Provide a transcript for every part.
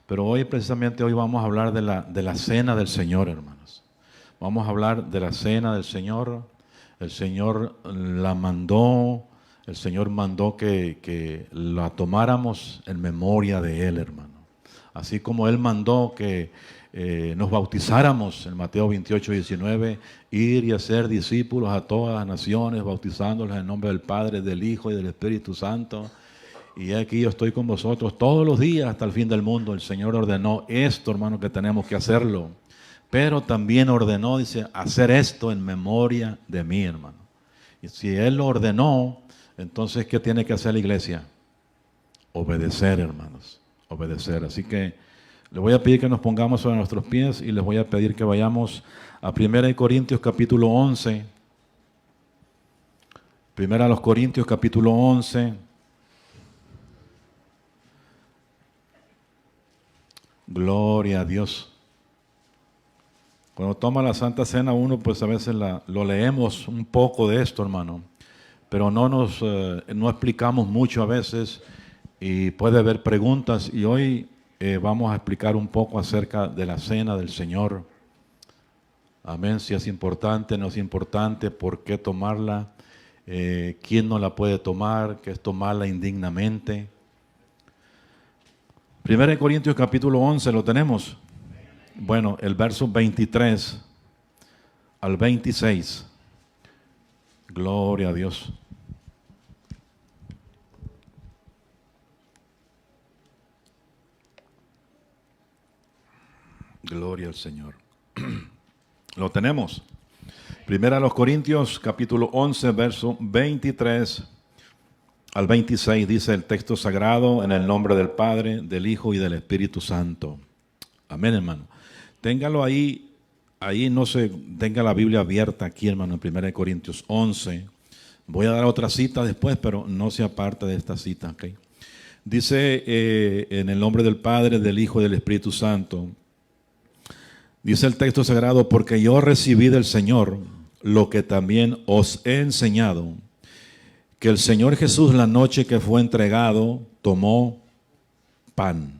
Pero hoy, precisamente hoy, vamos a hablar de la cena del Señor, hermanos. Vamos a hablar de la cena del Señor. El Señor la mandó, el Señor mandó que la tomáramos en memoria de Él, hermano. Así como Él mandó que nos bautizáramos en Mateo 28:19, ir y hacer discípulos a todas las naciones, bautizándolos en el nombre del Padre, del Hijo y del Espíritu Santo. Y aquí yo estoy con vosotros todos los días hasta el fin del mundo. El Señor ordenó esto, hermano, que tenemos que hacerlo. Pero también ordenó, dice, hacer esto en memoria de mí, hermano. Y si Él lo ordenó, entonces, ¿qué tiene que hacer la iglesia? Obedecer, hermanos, obedecer. Así que les voy a pedir que nos pongamos sobre nuestros pies y les voy a pedir que vayamos a 1 Corintios capítulo 11. 1 Corintios capítulo 11. Gloria a Dios. Cuando toma la Santa Cena uno, pues a veces lo leemos un poco de esto, hermano, pero no explicamos mucho a veces y puede haber preguntas. Y hoy vamos a explicar un poco acerca de la Cena del Señor. Amén, si es importante, no es importante, por qué tomarla, quién no la puede tomar, qué es tomarla indignamente. 1 Corintios capítulo 11, ¿lo tenemos? Bueno, el verso 23 al 26. Gloria a Dios. Gloria al Señor. Lo tenemos. 1 Corintios capítulo 11, verso 23 al 26, dice el texto sagrado, en el nombre del Padre, del Hijo y del Espíritu Santo. Amén, hermano. Téngalo ahí no se tenga la Biblia abierta aquí, hermano, en 1 Corintios 11. Voy a dar otra cita después, pero no se aparte de esta cita, ¿ok? Dice, en el nombre del Padre, del Hijo y del Espíritu Santo, dice el texto sagrado, porque yo recibí del Señor lo que también os he enseñado, que el Señor Jesús, la noche que fue entregado, tomó pan.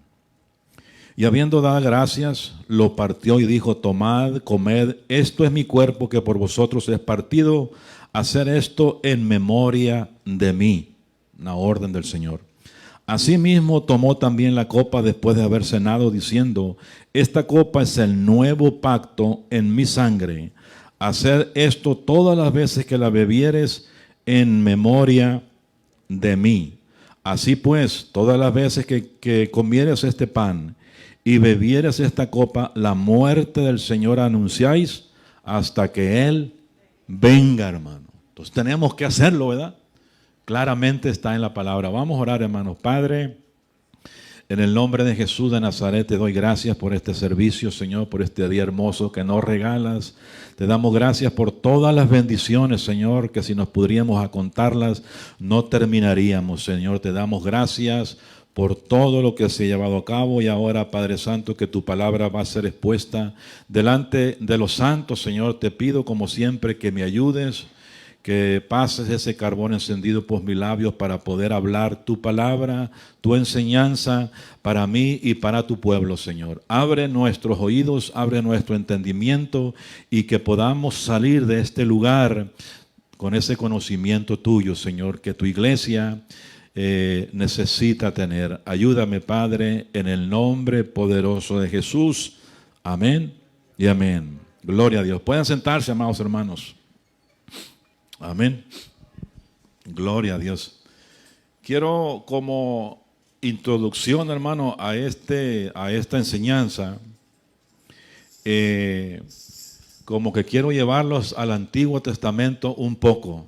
Y habiendo dado gracias, lo partió y dijo, tomad, comed, esto es mi cuerpo que por vosotros es partido, hacer esto en memoria de mí. Una orden del Señor. Asimismo tomó también la copa después de haber cenado, diciendo, esta copa es el nuevo pacto en mi sangre. Hacer esto todas las veces que la bebieres en memoria de mí. Así pues, todas las veces que comieres este pan y bebieres esta copa, la muerte del Señor anunciáis hasta que Él venga, hermano. Entonces tenemos que hacerlo, ¿verdad? Claramente está en la palabra. Vamos a orar, hermanos. Padre, en el nombre de Jesús de Nazaret, te doy gracias por este servicio, Señor, por este día hermoso que nos regalas. Te damos gracias por todas las bendiciones, Señor, que si nos pudiéramos a contarlas, no terminaríamos, Señor. Te damos gracias por todo lo que se ha llevado a cabo y ahora, Padre Santo, que tu palabra va a ser expuesta delante de los santos, Señor. Te pido, como siempre, que me ayudes, que pases ese carbón encendido por mis labios para poder hablar tu palabra, tu enseñanza para mí y para tu pueblo, Señor. Abre nuestros oídos, abre nuestro entendimiento y que podamos salir de este lugar con ese conocimiento tuyo, Señor, que tu iglesia necesita tener. Ayúdame, Padre, en el nombre poderoso de Jesús. Amén y amén. Gloria a Dios. Pueden sentarse, amados hermanos. Amén. Gloria a Dios. Quiero como introducción, hermano, a esta enseñanza, como que quiero llevarlos al Antiguo Testamento un poco,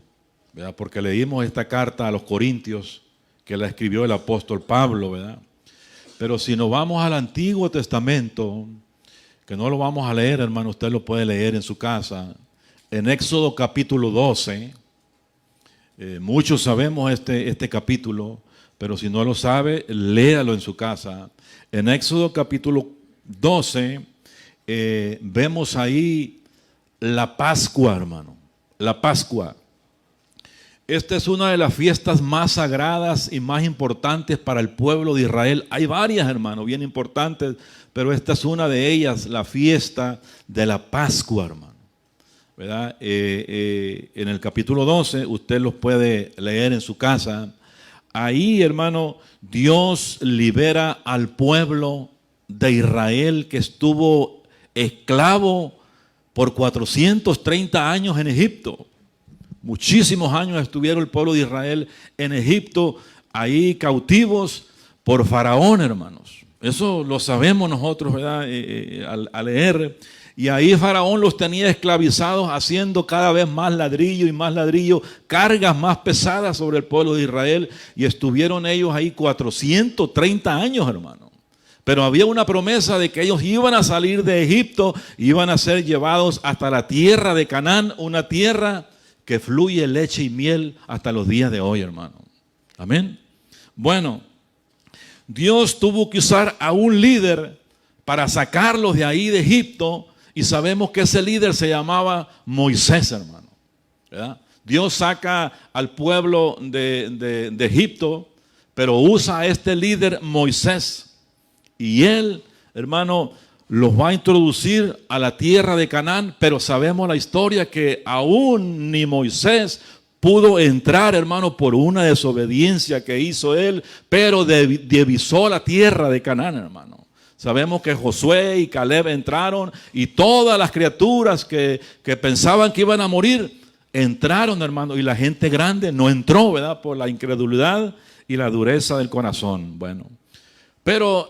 ¿verdad? Porque leímos esta carta a los Corintios que la escribió el apóstol Pablo, ¿verdad? Pero si nos vamos al Antiguo Testamento, que no lo vamos a leer, hermano, usted lo puede leer en su casa. En Éxodo capítulo 12, muchos sabemos este capítulo, pero si no lo sabe, léalo en su casa. En Éxodo capítulo 12, vemos ahí la Pascua, hermano, la Pascua. esta es una de las fiestas más sagradas y más importantes para el pueblo de Israel. Hay varias, hermano, bien importantes, pero esta es una de ellas, la fiesta de la Pascua, hermano. ¿Verdad? En el capítulo 12, usted los puede leer en su casa. Ahí, hermano, Dios libera al pueblo de Israel que estuvo esclavo por 430 años en Egipto. Muchísimos años estuvieron el pueblo de Israel en Egipto, ahí cautivos por Faraón, hermanos. Eso lo sabemos nosotros, ¿verdad? Al leer. Y ahí Faraón los tenía esclavizados, haciendo cada vez más ladrillo y más ladrillo, cargas más pesadas sobre el pueblo de Israel. Y estuvieron ellos ahí 430 años, hermano. Pero había una promesa de que ellos iban a salir de Egipto, iban a ser llevados hasta la tierra de Canaán, una tierra que fluye leche y miel hasta los días de hoy, hermano. Amén. Bueno, Dios tuvo que usar a un líder para sacarlos de ahí de Egipto, y sabemos que ese líder se llamaba Moisés, hermano. ¿Verdad? Dios saca al pueblo de Egipto, pero usa a este líder Moisés, y él, hermano, los va a introducir a la tierra de Canaán, pero sabemos la historia que aún ni Moisés pudo entrar, hermano, por una desobediencia que hizo él, pero divisó la tierra de Canaán, hermano. Sabemos que Josué y Caleb entraron y todas las criaturas que pensaban que iban a morir, entraron, hermano, y la gente grande no entró, ¿verdad? Por la incredulidad y la dureza del corazón. Bueno. Pero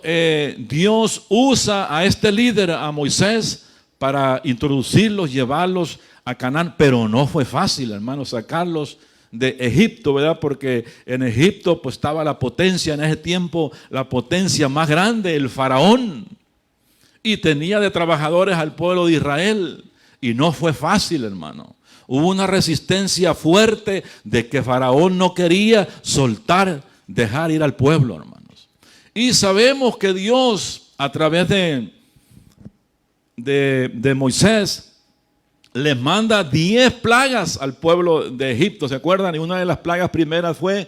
Dios usa a este líder, a Moisés, para introducirlos, llevarlos a Canaán, pero no fue fácil, hermano, sacarlos de Egipto, ¿verdad? Porque en Egipto pues estaba la potencia en ese tiempo, la potencia más grande, el faraón, y tenía de trabajadores al pueblo de Israel, y no fue fácil, hermano. Hubo una resistencia fuerte de que faraón no quería soltar, dejar ir al pueblo, hermano. Y sabemos que Dios, a través de Moisés, les manda 10 plagas al pueblo de Egipto, ¿se acuerdan? Y una de las plagas primeras fue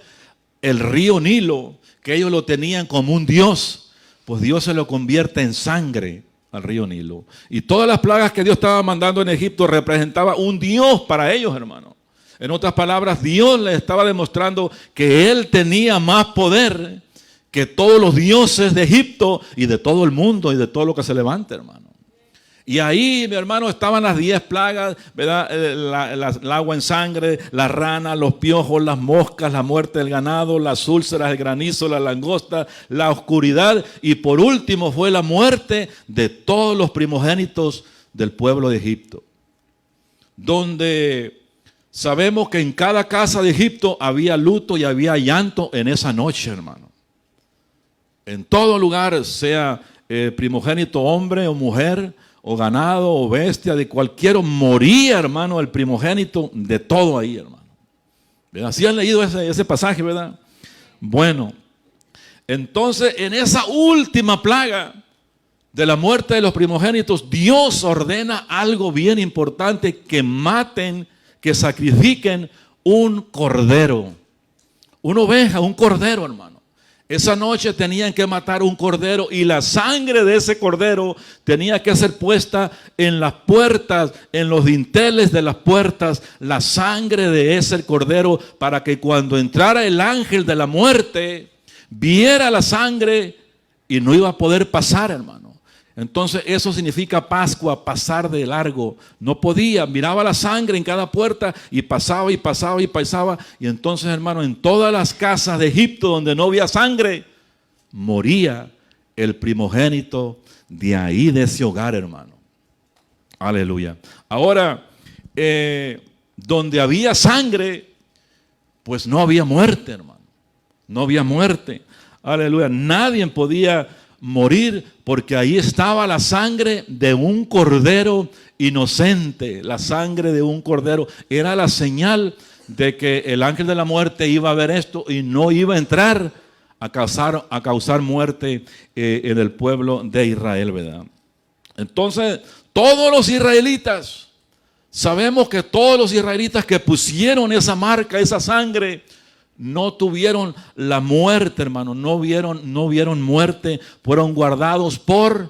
el río Nilo, que ellos lo tenían como un dios. Pues Dios se lo convierte en sangre al río Nilo. Y todas las plagas que Dios estaba mandando en Egipto representaba un dios para ellos, hermano. En otras palabras, Dios les estaba demostrando que Él tenía más poder que todos los dioses de Egipto y de todo el mundo y de todo lo que se levante, hermano. Y ahí, mi hermano, estaban las 10 plagas, ¿verdad? El agua en sangre, las ranas, los piojos, las moscas, la muerte del ganado, las úlceras, el granizo, la langosta, la oscuridad, y por último fue la muerte de todos los primogénitos del pueblo de Egipto. Donde sabemos que en cada casa de Egipto había luto y había llanto en esa noche, hermano. En todo lugar, sea primogénito hombre o mujer, o ganado o bestia, de cualquiera, moría, hermano, el primogénito de todo ahí, hermano. ¿Verdad? ¿Sí han leído ese pasaje, verdad? Bueno, entonces en esa última plaga de la muerte de los primogénitos, Dios ordena algo bien importante: que maten, que sacrifiquen un cordero, una oveja, un cordero, hermano. Esa noche tenían que matar un cordero, y la sangre de ese cordero tenía que ser puesta en las puertas, en los dinteles de las puertas, la sangre de ese cordero, para que cuando entrara el ángel de la muerte viera la sangre y no iba a poder pasar, hermano. Entonces eso significa Pascua, pasar de largo. No podía, miraba la sangre en cada puerta y pasaba y pasaba y pasaba. Y entonces, hermano, en todas las casas de Egipto donde no había sangre, moría el primogénito de ahí, de ese hogar, hermano. Aleluya. Ahora, donde había sangre, pues no había muerte, hermano. No había muerte. Aleluya. Nadie podía morir, porque ahí estaba la sangre de un cordero inocente. La sangre de un cordero era la señal de que el ángel de la muerte iba a ver esto y no iba a entrar a causar muerte en el pueblo de Israel, ¿verdad? Entonces todos los israelitas Sabemos que todos los israelitas que pusieron esa marca, esa sangre, no tuvieron la muerte, hermano, no vieron muerte, fueron guardados por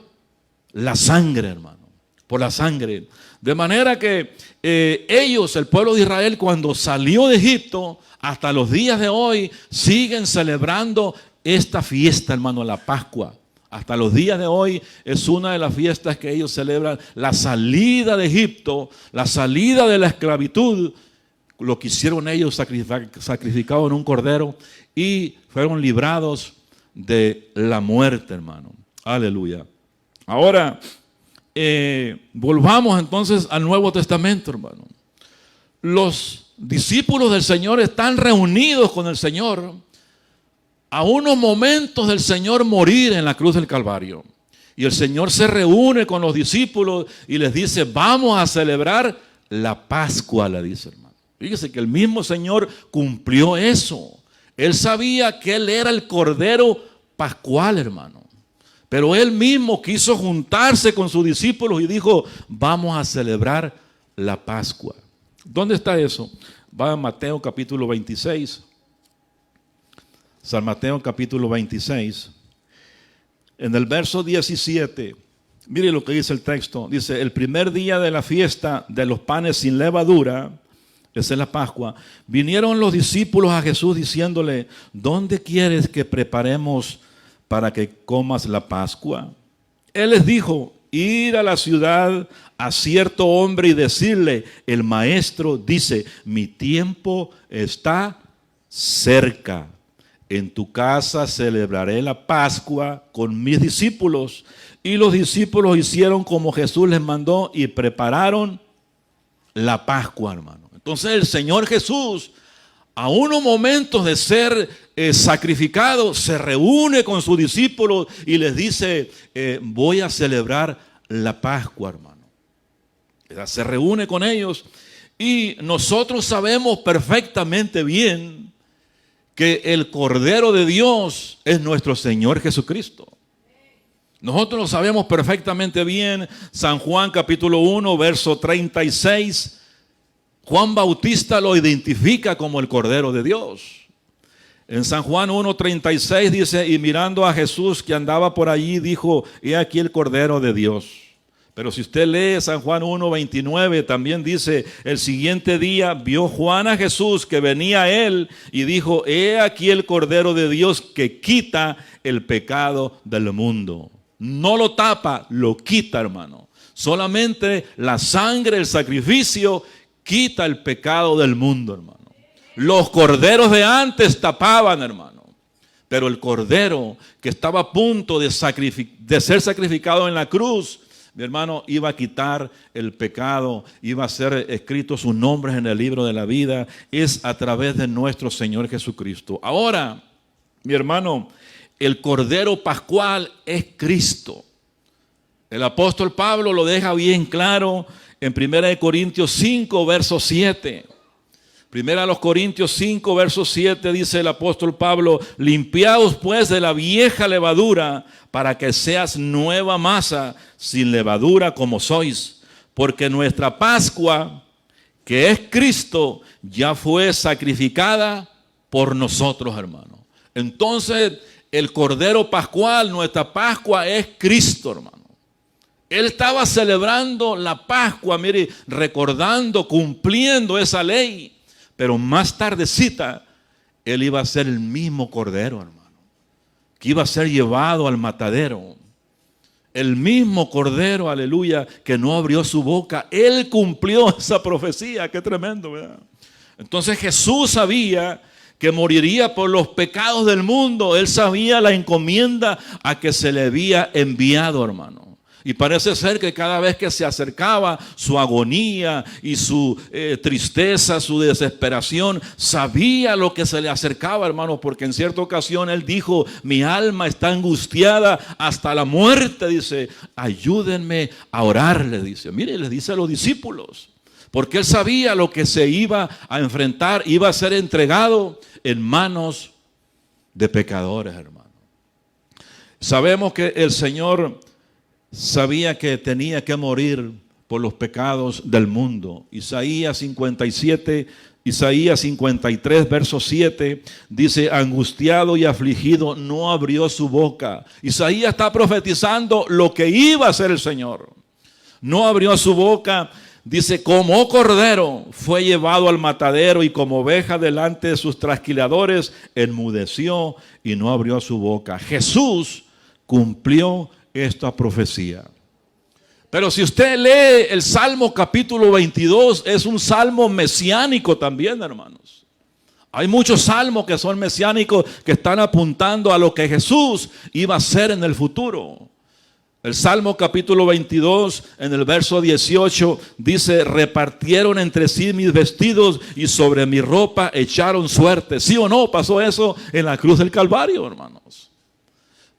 la sangre, hermano, por la sangre. De manera que ellos, el pueblo de Israel, cuando salió de Egipto, hasta los días de hoy, siguen celebrando esta fiesta, hermano, la Pascua. Hasta los días de hoy es una de las fiestas que ellos celebran, la salida de Egipto, la salida de la esclavitud. Lo que hicieron ellos, sacrificaron un cordero y fueron librados de la muerte, hermano. Aleluya. Ahora, volvamos entonces al Nuevo Testamento, hermano. Los discípulos del Señor están reunidos con el Señor a unos momentos del Señor morir en la cruz del Calvario. Y el Señor se reúne con los discípulos y les dice, vamos a celebrar la Pascua, le dice, hermano. Fíjese que el mismo Señor cumplió eso. Él sabía que Él era el Cordero Pascual, hermano. Pero Él mismo quiso juntarse con sus discípulos y dijo, vamos a celebrar la Pascua. ¿Dónde está eso? Va a Mateo capítulo 26. San Mateo capítulo 26. En el verso 17, mire lo que dice el texto. Dice, el primer día de la fiesta de los panes sin levadura, esa es la Pascua, vinieron los discípulos a Jesús diciéndole, ¿dónde quieres que preparemos para que comas la Pascua? Él les dijo, ir a la ciudad a cierto hombre y decirle, el maestro dice, mi tiempo está cerca. En tu casa celebraré la Pascua con mis discípulos. Y los discípulos hicieron como Jesús les mandó y prepararon la Pascua, hermano. Entonces el Señor Jesús, a unos momentos de ser sacrificado, se reúne con sus discípulos y les dice, voy a celebrar la Pascua, hermano. Se reúne con ellos y nosotros sabemos perfectamente bien que el Cordero de Dios es nuestro Señor Jesucristo. Nosotros lo sabemos perfectamente bien. San Juan capítulo 1, verso 36. Juan Bautista lo identifica como el Cordero de Dios. En San Juan 1:36 dice, y mirando a Jesús que andaba por allí, dijo, he aquí el Cordero de Dios. Pero si usted lee San Juan 1:29, también dice, el siguiente día vio Juan a Jesús que venía a él y dijo, he aquí el Cordero de Dios que quita el pecado del mundo. No lo tapa, lo quita, hermano. Solamente la sangre, el sacrificio, quita el pecado del mundo, hermano. Los corderos de antes tapaban, hermano. Pero el cordero que estaba a punto de ser sacrificado en la cruz, mi hermano, iba a quitar el pecado, iba a ser escrito sus nombres en el libro de la vida, es a través de nuestro Señor Jesucristo. Ahora, mi hermano, el Cordero Pascual es Cristo. El apóstol Pablo lo deja bien claro en 1 Corintios 5, verso 7. 1 Corintios 5, verso 7 dice el apóstol Pablo, limpiaos pues de la vieja levadura para que seas nueva masa sin levadura como sois. Porque nuestra Pascua, que es Cristo, ya fue sacrificada por nosotros, hermano. Entonces, el Cordero Pascual, nuestra Pascua es Cristo, hermano. Él estaba celebrando la Pascua, mire, recordando, cumpliendo esa ley. Pero más tardecita, Él iba a ser el mismo Cordero, hermano, que iba a ser llevado al matadero. El mismo Cordero, aleluya, que no abrió su boca. Él cumplió esa profecía. Qué tremendo, ¿verdad? Entonces Jesús sabía que moriría por los pecados del mundo. Él sabía la encomienda a que se le había enviado, hermano. Y parece ser que cada vez que se acercaba su agonía y su tristeza, su desesperación, sabía lo que se le acercaba, hermano, porque en cierta ocasión él dijo, mi alma está angustiada hasta la muerte, dice, ayúdenme a orar, le dice. Mire, le dice a los discípulos, porque él sabía lo que se iba a enfrentar, iba a ser entregado en manos de pecadores, hermano. Sabemos que el Señor sabía que tenía que morir por los pecados del mundo. Isaías 57, Isaías 53, verso 7, dice, angustiado y afligido, no abrió su boca. Isaías está profetizando lo que iba a hacer el Señor. No abrió su boca. Dice, como cordero fue llevado al matadero y como oveja delante de sus trasquiladores, enmudeció y no abrió su boca. Jesús cumplió esta profecía. Pero si usted lee el Salmo capítulo 22, es un salmo mesiánico también, hermanos. Hay muchos salmos que son mesiánicos, que están apuntando a lo que Jesús iba a hacer en el futuro. El Salmo capítulo 22, en el verso 18, dice, repartieron entre sí mis vestidos y sobre mi ropa echaron suerte. ¿Sí o no pasó eso en la cruz del Calvario, hermanos?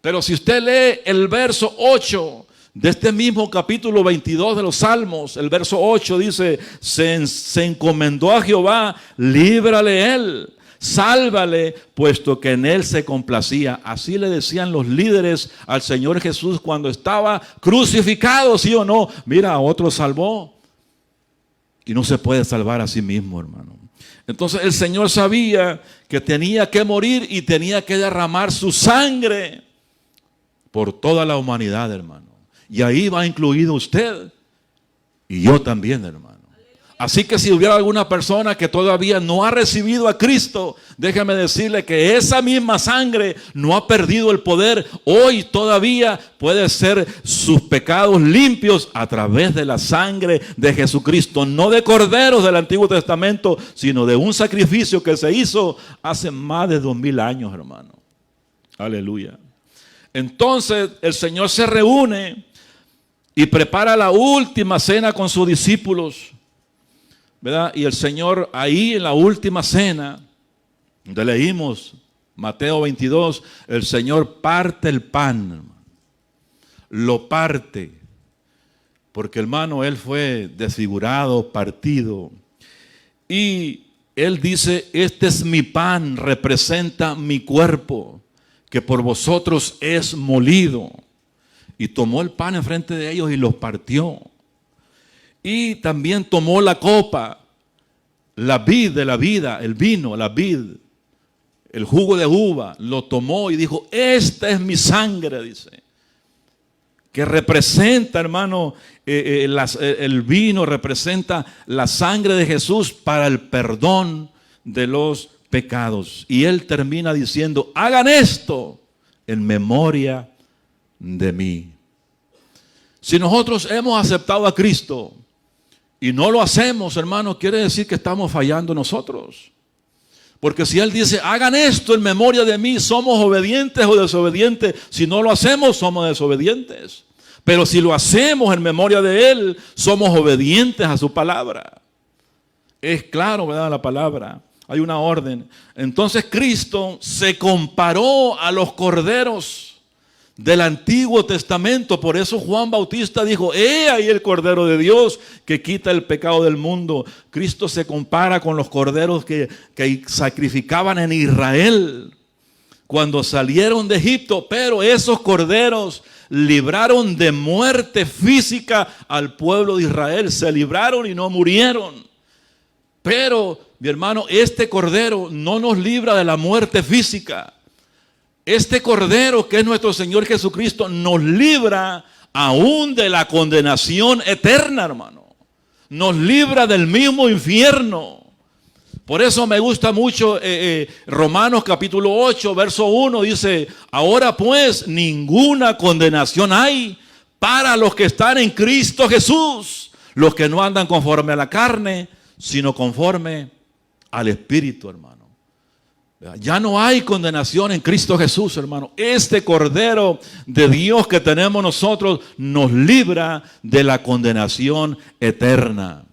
Pero si usted lee el verso 8 de este mismo capítulo 22 de los Salmos, el verso 8 dice, se encomendó a Jehová, líbrale él, sálvale, puesto que en él se complacía. Así le decían los líderes al Señor Jesús cuando estaba crucificado, ¿sí o no? Mira, a otro salvó y no se puede salvar a sí mismo, hermano. Entonces el Señor sabía que tenía que morir y tenía que derramar su sangre por toda la humanidad, hermano. Y ahí va incluido usted y yo también, hermano. Así que si hubiera alguna persona que todavía no ha recibido a Cristo, déjeme decirle que esa misma sangre no ha perdido el poder. Hoy todavía puede ser sus pecados limpios a través de la sangre de Jesucristo. No de corderos del Antiguo Testamento, sino de un sacrificio que se hizo hace más de 2000 años, hermano. Aleluya. Entonces el Señor se reúne y prepara la última cena con sus discípulos, ¿verdad? Y el Señor ahí en la última cena, donde leímos Mateo 22, el Señor parte el pan, lo parte, porque hermano, Él fue desfigurado, partido, y Él dice, este es mi pan, representa mi cuerpo, que por vosotros es molido. Y tomó el pan enfrente de ellos y los partió. Y también tomó la copa, la vid de la vida, el vino, la vid, el jugo de uva, lo tomó y dijo, esta es mi sangre, dice. Que representa, hermano, el vino representa la sangre de Jesús para el perdón de los pecados. Y Él termina diciendo, hagan esto en memoria de mí. Si nosotros hemos aceptado a Cristo y no lo hacemos, hermano, quiere decir que estamos fallando nosotros. Porque si Él dice, hagan esto en memoria de mí, ¿somos obedientes o desobedientes? Si no lo hacemos, somos desobedientes. Pero si lo hacemos en memoria de Él, somos obedientes a su palabra. Es claro, ¿verdad? La palabra. Hay una orden. Entonces Cristo se comparó a los corderos del Antiguo Testamento. Por eso Juan Bautista dijo, he ahí el Cordero de Dios que quita el pecado del mundo. Cristo se compara con los corderos que sacrificaban en Israel cuando salieron de Egipto, pero esos corderos libraron de muerte física al pueblo de Israel. Se libraron y no murieron. Pero, mi hermano, este cordero no nos libra de la muerte física. Este Cordero, que es nuestro Señor Jesucristo, nos libra aún de la condenación eterna, hermano. Nos libra del mismo infierno. Por eso me gusta mucho Romanos capítulo 8, verso 1, dice, ahora pues ninguna condenación hay para los que están en Cristo Jesús, los que no andan conforme a la carne, sino conforme al Espíritu, hermano. Ya no hay condenación en Cristo Jesús, hermano. Este Cordero de Dios que tenemos nosotros nos libra de la condenación eterna.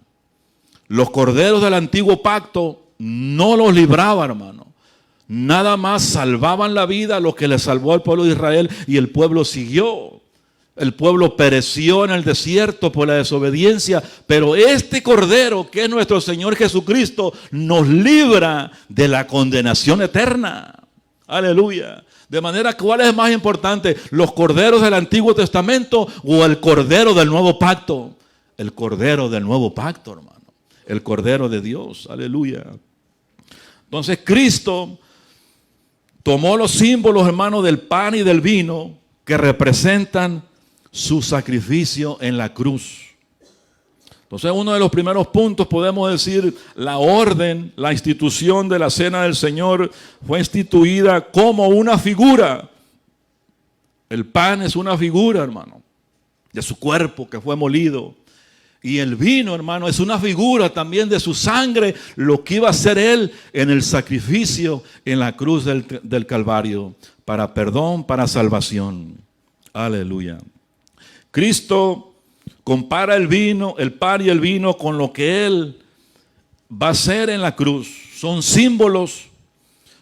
Los corderos del antiguo pacto no los libraban, hermano. Nada más salvaban la vida a los que le salvó al pueblo de Israel y el pueblo siguió. El pueblo pereció en el desierto por la desobediencia, pero este Cordero, que es nuestro Señor Jesucristo, nos libra de la condenación eterna. Aleluya. De manera, ¿cuál es más importante? ¿Los corderos del Antiguo Testamento o el Cordero del Nuevo Pacto? el Cordero del nuevo pacto, hermano. El Cordero de Dios, aleluya. Entonces Cristo tomó los símbolos, hermano, del pan y del vino que representan su sacrificio en la cruz. Entonces, uno de los primeros puntos, podemos decir, la orden, la institución de la Cena del Señor fue instituida como una figura. El pan es una figura, hermano, de su cuerpo que fue molido. Y el vino, hermano, es una figura también de su sangre, lo que iba a hacer Él en el sacrificio en la cruz del Calvario, para perdón, para salvación. Aleluya. Cristo compara el vino, el pan y el vino con lo que Él va a hacer en la cruz. Son símbolos.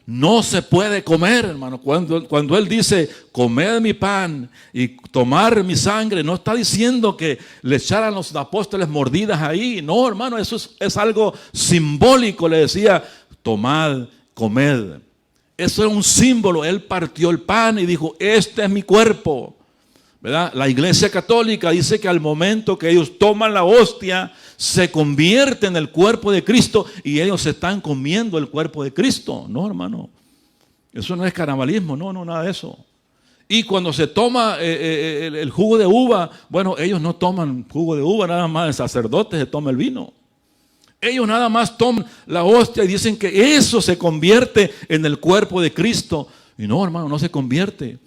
No se puede comer, hermano. Cuando Él dice, comed mi pan y tomar mi sangre, no está diciendo que le echaran los apóstoles mordidas ahí. No, hermano, eso es algo simbólico. Le decía, tomad, comed. Eso es un símbolo. Él partió el pan y dijo, este es mi cuerpo. ¿Verdad? La Iglesia Católica dice que al momento que ellos toman la hostia, se convierte en el cuerpo de Cristo y ellos están comiendo el cuerpo de Cristo. No, hermano, eso no es canibalismo, no, nada de eso. Y cuando se toma el jugo de uva, bueno, ellos no toman jugo de uva, nada más el sacerdote se toma el vino. Ellos nada más toman la hostia y dicen que eso se convierte en el cuerpo de Cristo. Y no, hermano, no se convierte.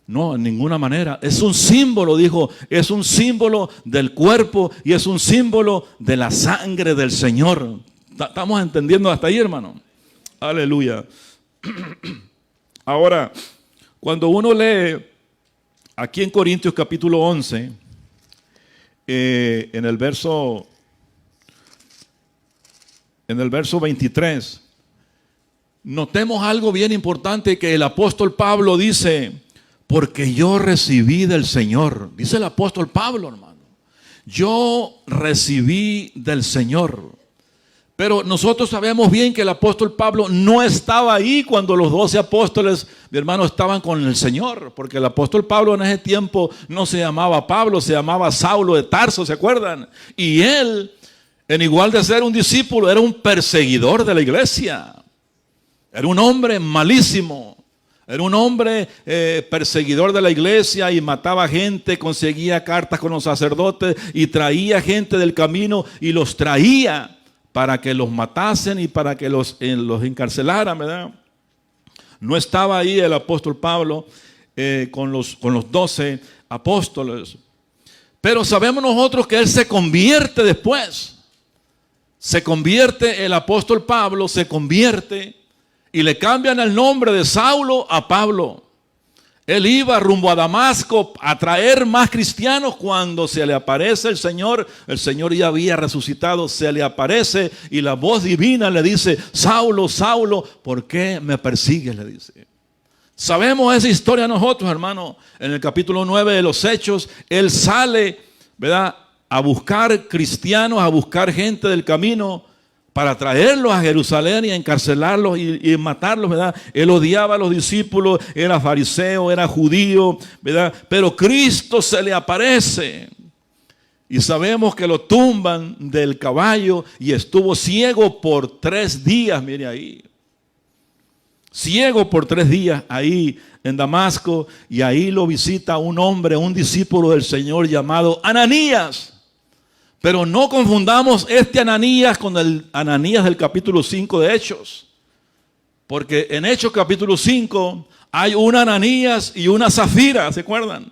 No, en ninguna manera. Es un símbolo, dijo, es un símbolo del cuerpo y es un símbolo de la sangre del Señor. ¿Estamos entendiendo hasta ahí, hermano? Aleluya. Ahora, cuando uno lee aquí en Corintios capítulo 11, en el verso 23, notemos algo bien importante que el apóstol Pablo dice, porque yo recibí del Señor. Dice el apóstol Pablo, hermano. Yo recibí del Señor. Pero nosotros sabemos bien que el apóstol Pablo no estaba ahí cuando los 12 apóstoles, mi hermano, estaban con el Señor. Porque el apóstol Pablo en ese tiempo no se llamaba Pablo, se llamaba Saulo de Tarso, ¿se acuerdan? Y él, en igual de ser un discípulo, era un perseguidor de la iglesia. Era un hombre malísimo. Era un hombre perseguidor de la iglesia y mataba gente, conseguía cartas con los sacerdotes y traía gente del camino y los traía para que los matasen y para que los encarcelaran, ¿verdad? No estaba ahí el apóstol Pablo con los 12 apóstoles. Pero sabemos nosotros que él se convierte después. Se convierte el apóstol Pablo, se convierte. Y le cambian el nombre de Saulo a Pablo. Él iba rumbo a Damasco a traer más cristianos. Cuando se le aparece el Señor ya había resucitado, se le aparece y la voz divina le dice, Saulo, Saulo, ¿por qué me persigues? Le dice. Sabemos esa historia nosotros, hermano. En el capítulo 9 de los Hechos, él sale, ¿verdad?, a buscar cristianos, a buscar gente del camino, para traerlos a Jerusalén y encarcelarlos y matarlos, ¿verdad? Él odiaba a los discípulos, era fariseo, era judío, ¿verdad? Pero Cristo se le aparece. Y sabemos que lo tumban del caballo y estuvo ciego por 3 días, mire ahí. Ciego por 3 días ahí en Damasco, y ahí lo visita un hombre, un discípulo del Señor llamado Ananías. Pero no confundamos este Ananías con el Ananías del capítulo 5 de Hechos. Porque en Hechos capítulo 5 hay un Ananías y una Zafira, ¿se acuerdan?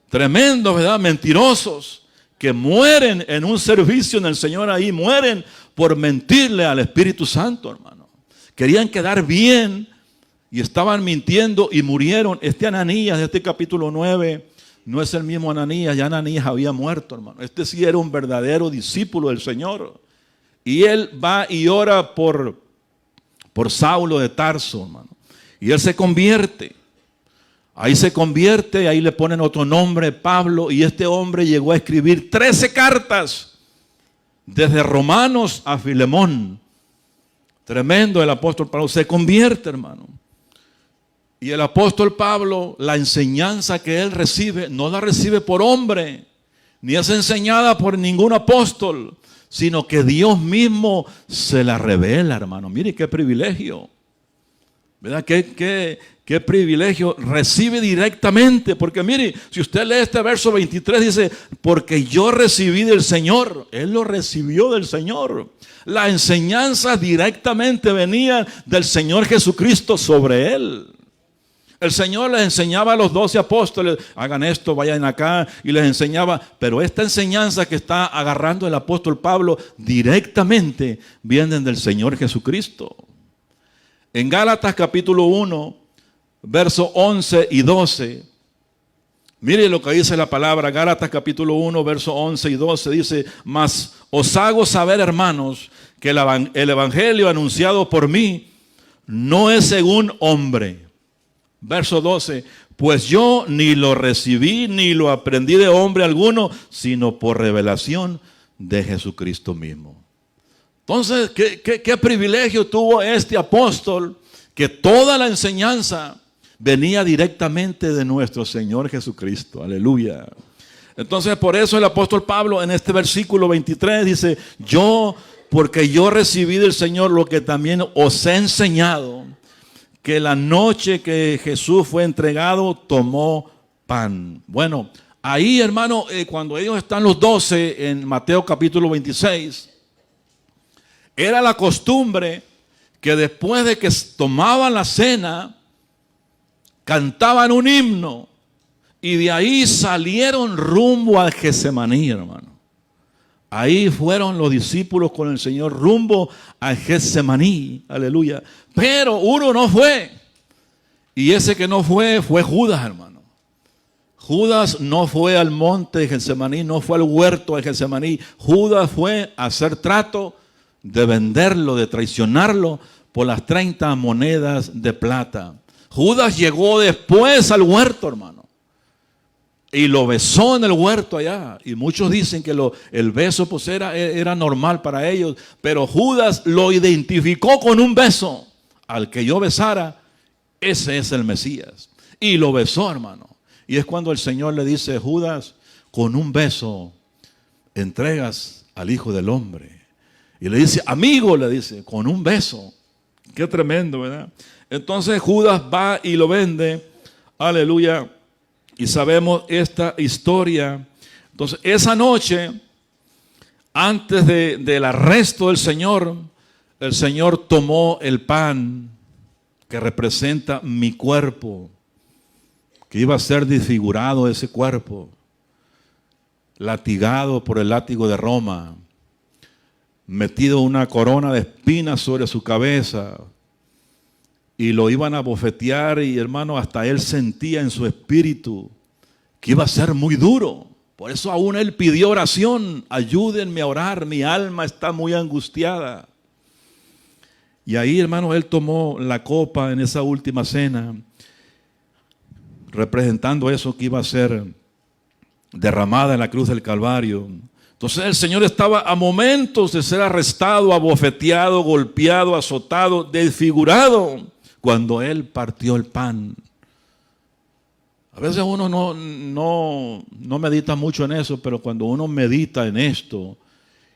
Tremendos, ¿verdad? Mentirosos que mueren en un servicio en el Señor ahí, mueren por mentirle al Espíritu Santo, hermano. Querían quedar bien y estaban mintiendo y murieron. Este Ananías de este capítulo 9 no es el mismo Ananías, ya Ananías había muerto, hermano. Este sí era un verdadero discípulo del Señor. Y él va y ora por Saulo de Tarso, hermano. Y él se convierte. Ahí se convierte, ahí le ponen otro nombre, Pablo. Y este hombre llegó a escribir 13 cartas, desde Romanos a Filemón. Tremendo el apóstol Pablo. Se convierte, hermano. Y el apóstol Pablo, la enseñanza que él recibe, no la recibe por hombre. ni es enseñada por ningún apóstol, sino que Dios mismo se la revela, hermano. Mire qué privilegio, ¿verdad? Qué privilegio recibe directamente. Porque mire, si usted lee este verso 23, dice, porque yo recibí del Señor. Él lo recibió del Señor. La enseñanza directamente venía del Señor Jesucristo sobre él. El Señor les enseñaba a los 12 apóstoles, hagan esto, vayan acá, y les enseñaba. Pero esta enseñanza que está agarrando el apóstol Pablo directamente vienen del Señor Jesucristo. En Gálatas capítulo 1, versos 11 y 12, mire lo que dice la palabra. Gálatas capítulo 1, versos 11 y 12 dice, mas os hago saber, hermanos, que el evangelio anunciado por mí no es según hombre. Verso 12, pues yo ni lo recibí ni lo aprendí de hombre alguno, sino por revelación de Jesucristo mismo. Entonces, ¿qué privilegio tuvo este apóstol? Que toda la enseñanza venía directamente de nuestro Señor Jesucristo. Aleluya. Entonces, por eso el apóstol Pablo en este versículo 23 dice, porque yo recibí del Señor lo que también os he enseñado, que la noche que Jesús fue entregado, tomó pan. Bueno, ahí, hermano, cuando ellos están los 12 en Mateo capítulo 26, era la costumbre que después de que tomaban la cena, cantaban un himno y de ahí salieron rumbo al Getsemaní, hermano. Ahí fueron los discípulos con el Señor rumbo al Getsemaní, aleluya. Pero uno no fue, y ese que no fue Judas, hermano. Judas no fue al monte de Getsemaní, no fue al huerto de Getsemaní. Judas fue a hacer trato de venderlo, de traicionarlo por las 30 monedas de plata. Judas llegó después al huerto, hermano, y lo besó en el huerto allá. Y muchos dicen que el beso pues era normal para ellos, pero Judas lo identificó con un beso. Al que yo besara, ese es el Mesías. Y lo besó, hermano. Y es cuando el Señor le dice, Judas, con un beso entregas al Hijo del Hombre. Y le dice, amigo, le dice, con un beso. Qué tremendo, ¿verdad? Entonces Judas va y lo vende. Aleluya. Y sabemos esta historia. Entonces, esa noche, antes del arresto del Señor, el Señor tomó el pan que representa mi cuerpo, que iba a ser desfigurado ese cuerpo, latigado por el látigo de Roma, metido una corona de espinas sobre su cabeza, y lo iban a bofetear, y hermano, hasta él sentía en su espíritu que iba a ser muy duro. Por eso aún él pidió oración, ayúdenme a orar, mi alma está muy angustiada. Y ahí, hermano, él tomó la copa en esa última cena, representando eso que iba a ser derramada en la cruz del Calvario. Entonces el Señor estaba a momentos de ser arrestado, abofeteado, golpeado, azotado, desfigurado, cuando él partió el pan. A veces uno no medita mucho en eso, pero cuando uno medita en esto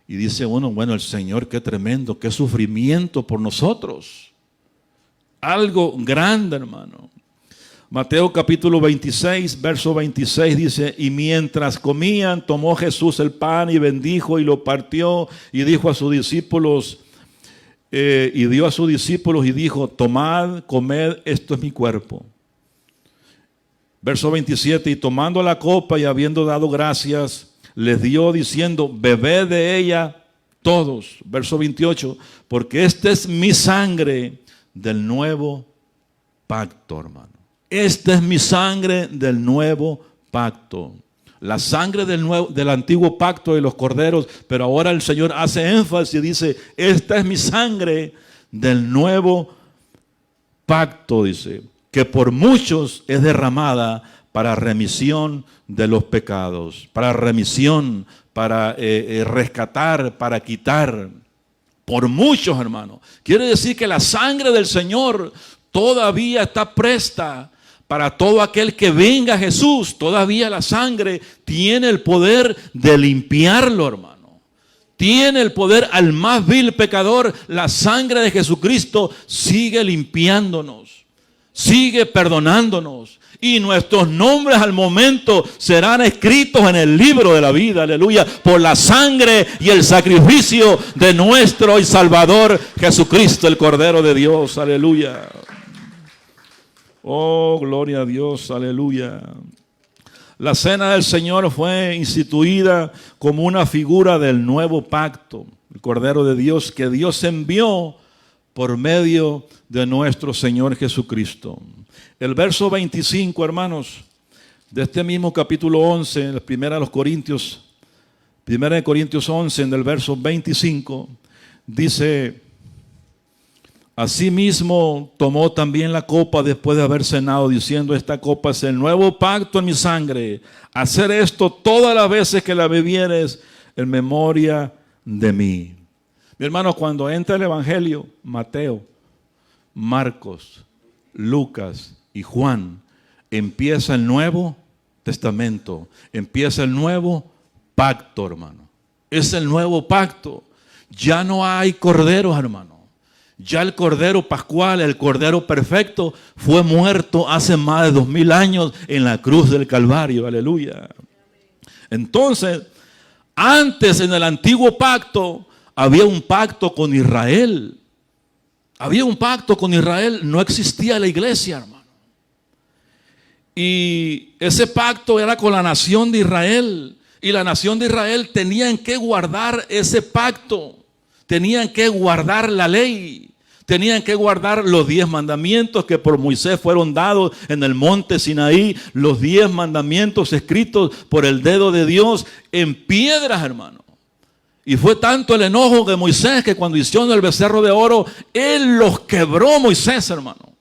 y dice uno, bueno, el Señor, qué tremendo, qué sufrimiento por nosotros. Algo grande, hermano. Mateo capítulo 26, verso 26 dice, y mientras comían, tomó Jesús el pan y bendijo y lo partió y dijo a sus discípulos, y dio a sus discípulos y dijo, tomad, comed, esto es mi cuerpo. Verso 27, y tomando la copa y habiendo dado gracias, les dio diciendo, bebed de ella todos. Verso 28, porque esta es mi sangre del nuevo pacto, hermano. Esta es mi sangre del nuevo pacto. La sangre del antiguo pacto de los corderos, pero ahora el Señor hace énfasis y dice, esta es mi sangre del nuevo pacto, dice, que por muchos es derramada para remisión de los pecados, para remisión, para rescatar, para quitar, por muchos, hermanos. Quiere decir que la sangre del Señor todavía está presta para todo aquel que venga a Jesús. Todavía la sangre tiene el poder de limpiarlo, hermano. Tiene el poder al más vil pecador. La sangre de Jesucristo sigue limpiándonos, sigue perdonándonos. Y nuestros nombres al momento serán escritos en el libro de la vida, aleluya, por la sangre y el sacrificio de nuestro y Salvador Jesucristo, el Cordero de Dios, aleluya. Oh, gloria a Dios, aleluya. La cena del Señor fue instituida como una figura del nuevo pacto, el Cordero de Dios que Dios envió por medio de nuestro Señor Jesucristo. El verso 25, hermanos, de este mismo capítulo 11, la primera de los Corintios, 1 Corintios 11, en el verso 25, dice: asimismo tomó también la copa después de haber cenado, diciendo: esta copa es el nuevo pacto en mi sangre. Hacer esto todas las veces que la bebieres en memoria de mí. Mi hermano, cuando entra el Evangelio, Mateo, Marcos, Lucas y Juan, empieza el Nuevo Testamento, empieza el nuevo pacto, hermano. Es el nuevo pacto. Ya no hay corderos, hermano. Ya el Cordero Pascual, el Cordero Perfecto, fue muerto hace más de 2000 años en la cruz del Calvario. Aleluya. Entonces, antes en el antiguo pacto, había un pacto con Israel. Había un pacto con Israel. No existía la iglesia, hermano. Y ese pacto era con la nación de Israel. Y la nación de Israel tenían que guardar ese pacto. Tenían que guardar la ley. Tenían que guardar los 10 mandamientos que por Moisés fueron dados en el monte Sinaí. Los 10 mandamientos escritos por el dedo de Dios en piedras, hermano. Y fue tanto el enojo de Moisés que cuando hicieron el becerro de oro, él los quebró, Moisés, hermano.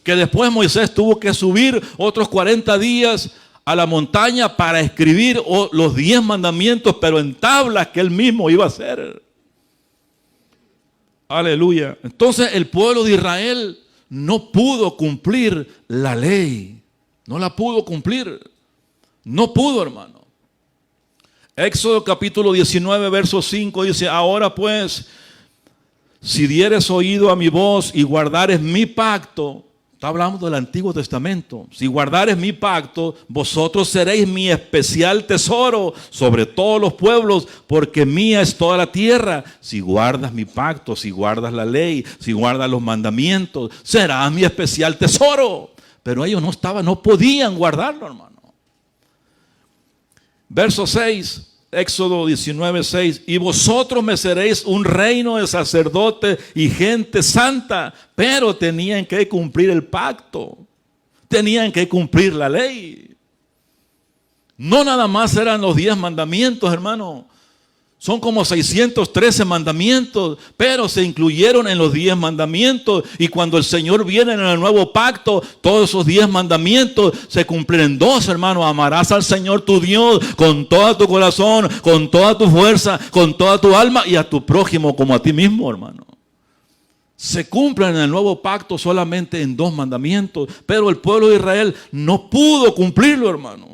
Que después Moisés tuvo que subir otros 40 días a la montaña para escribir los 10 mandamientos, pero en tablas que él mismo iba a hacer. Aleluya. Entonces el pueblo de Israel no pudo cumplir la ley. No la pudo cumplir. No pudo, hermano. Éxodo capítulo 19, verso 5 dice: ahora pues, si dieres oído a mi voz y guardares mi pacto. Está hablando del Antiguo Testamento. Si guardares mi pacto, vosotros seréis mi especial tesoro sobre todos los pueblos, porque mía es toda la tierra. Si guardas mi pacto, si guardas la ley, si guardas los mandamientos, serás mi especial tesoro. Pero ellos no podían guardarlo, hermano. Verso 6. Éxodo 19, 6. Y vosotros me seréis un reino de sacerdotes y gente santa. Pero tenían que cumplir el pacto. Tenían que cumplir la ley. No nada más eran los 10 mandamientos, hermano. Son como 613 mandamientos, pero se incluyeron en los 10 mandamientos. Y cuando el Señor viene en el nuevo pacto, todos esos 10 mandamientos se cumplen en 2, hermano. Amarás al Señor tu Dios con todo tu corazón, con toda tu fuerza, con toda tu alma, y a tu prójimo como a ti mismo, hermano. Se cumplen en el nuevo pacto solamente en 2 mandamientos, pero el pueblo de Israel no pudo cumplirlo, hermano.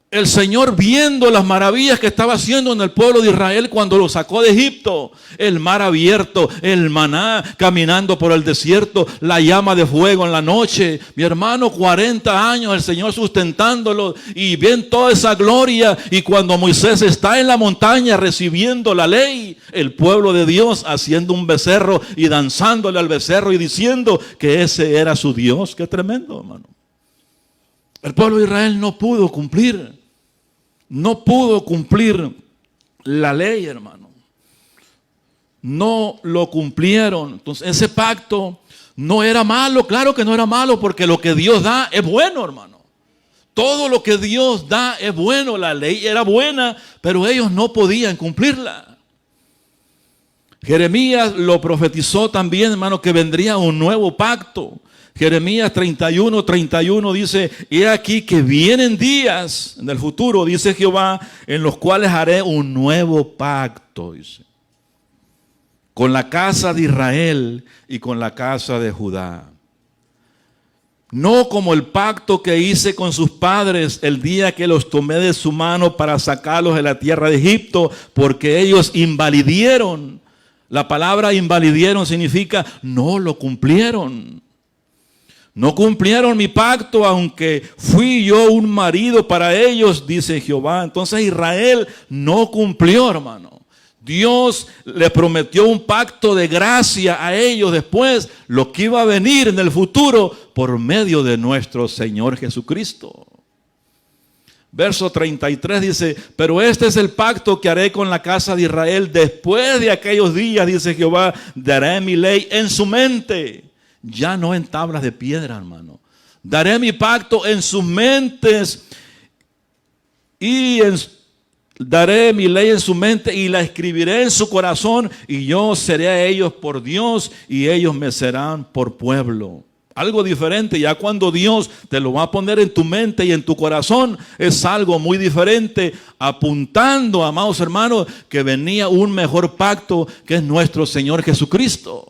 El Señor, viendo las maravillas que estaba haciendo en el pueblo de Israel cuando lo sacó de Egipto, el mar abierto, el maná caminando por el desierto, la llama de fuego en la noche, mi hermano, 40 años el Señor sustentándolo, y ven toda esa gloria. Y cuando Moisés está en la montaña recibiendo la ley, el pueblo de Dios haciendo un becerro y danzándole al becerro y diciendo que ese era su Dios. Qué tremendo, hermano. El pueblo de Israel no pudo cumplir la ley, hermano. No lo cumplieron. Entonces ese pacto no era malo. Claro que no era malo, porque lo que Dios da es bueno, hermano. Todo lo que Dios da es bueno. La ley era buena, pero ellos no podían cumplirla. Jeremías lo profetizó también, hermano, que vendría un nuevo pacto. Jeremías 31 dice: he aquí que vienen días en el futuro, dice Jehová, en los cuales haré un nuevo pacto, dice, con la casa de Israel y con la casa de Judá. No como el pacto que hice con sus padres el día que los tomé de su mano para sacarlos de la tierra de Egipto, porque ellos invalidieron. La palabra invalidieron significa no lo cumplieron. No cumplieron mi pacto, aunque fui yo un marido para ellos, dice Jehová. Entonces Israel no cumplió, hermano. Dios le prometió un pacto de gracia a ellos después, lo que iba a venir en el futuro por medio de nuestro Señor Jesucristo. Verso 33 dice, pero este es el pacto que haré con la casa de Israel después de aquellos días, dice Jehová, daré mi ley en su mente, ya no en tablas de piedra, hermano. Daré mi pacto en sus mentes y daré mi ley en su mente y la escribiré en su corazón, y yo seré a ellos por Dios y ellos me serán por pueblo. Algo diferente, ya cuando Dios te lo va a poner en tu mente y en tu corazón, es algo muy diferente, apuntando, amados hermanos, que venía un mejor pacto, que es nuestro Señor Jesucristo.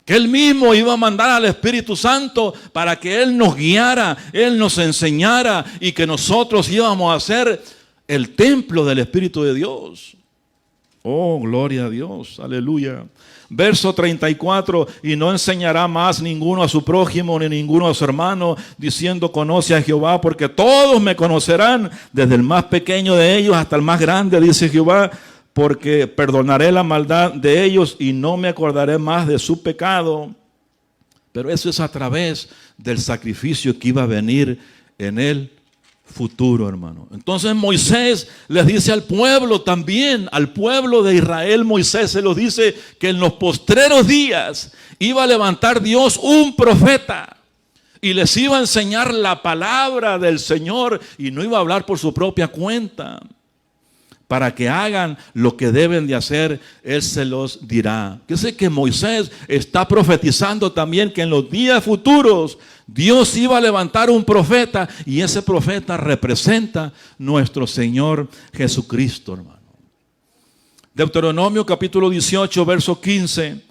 Que Él mismo iba a mandar al Espíritu Santo para que Él nos guiara, Él nos enseñara, y que nosotros íbamos a ser el templo del Espíritu de Dios. Oh, gloria a Dios, aleluya. Verso 34, y no enseñará más ninguno a su prójimo ni ninguno a su hermano, diciendo conoce a Jehová, porque todos me conocerán, desde el más pequeño de ellos hasta el más grande, dice Jehová, porque perdonaré la maldad de ellos y no me acordaré más de su pecado. Pero eso es a través del sacrificio que iba a venir en el futuro, hermano. Entonces Moisés les dice al pueblo también, al pueblo de Israel, Moisés se los dice que en los postreros días iba a levantar Dios un profeta y les iba a enseñar la palabra del Señor, y no iba a hablar por su propia cuenta. Para que hagan lo que deben de hacer, Él se los dirá. Yo sé que Moisés está profetizando también que en los días futuros Dios iba a levantar un profeta, y ese profeta representa nuestro Señor Jesucristo, hermano. Deuteronomio capítulo 18, verso 15,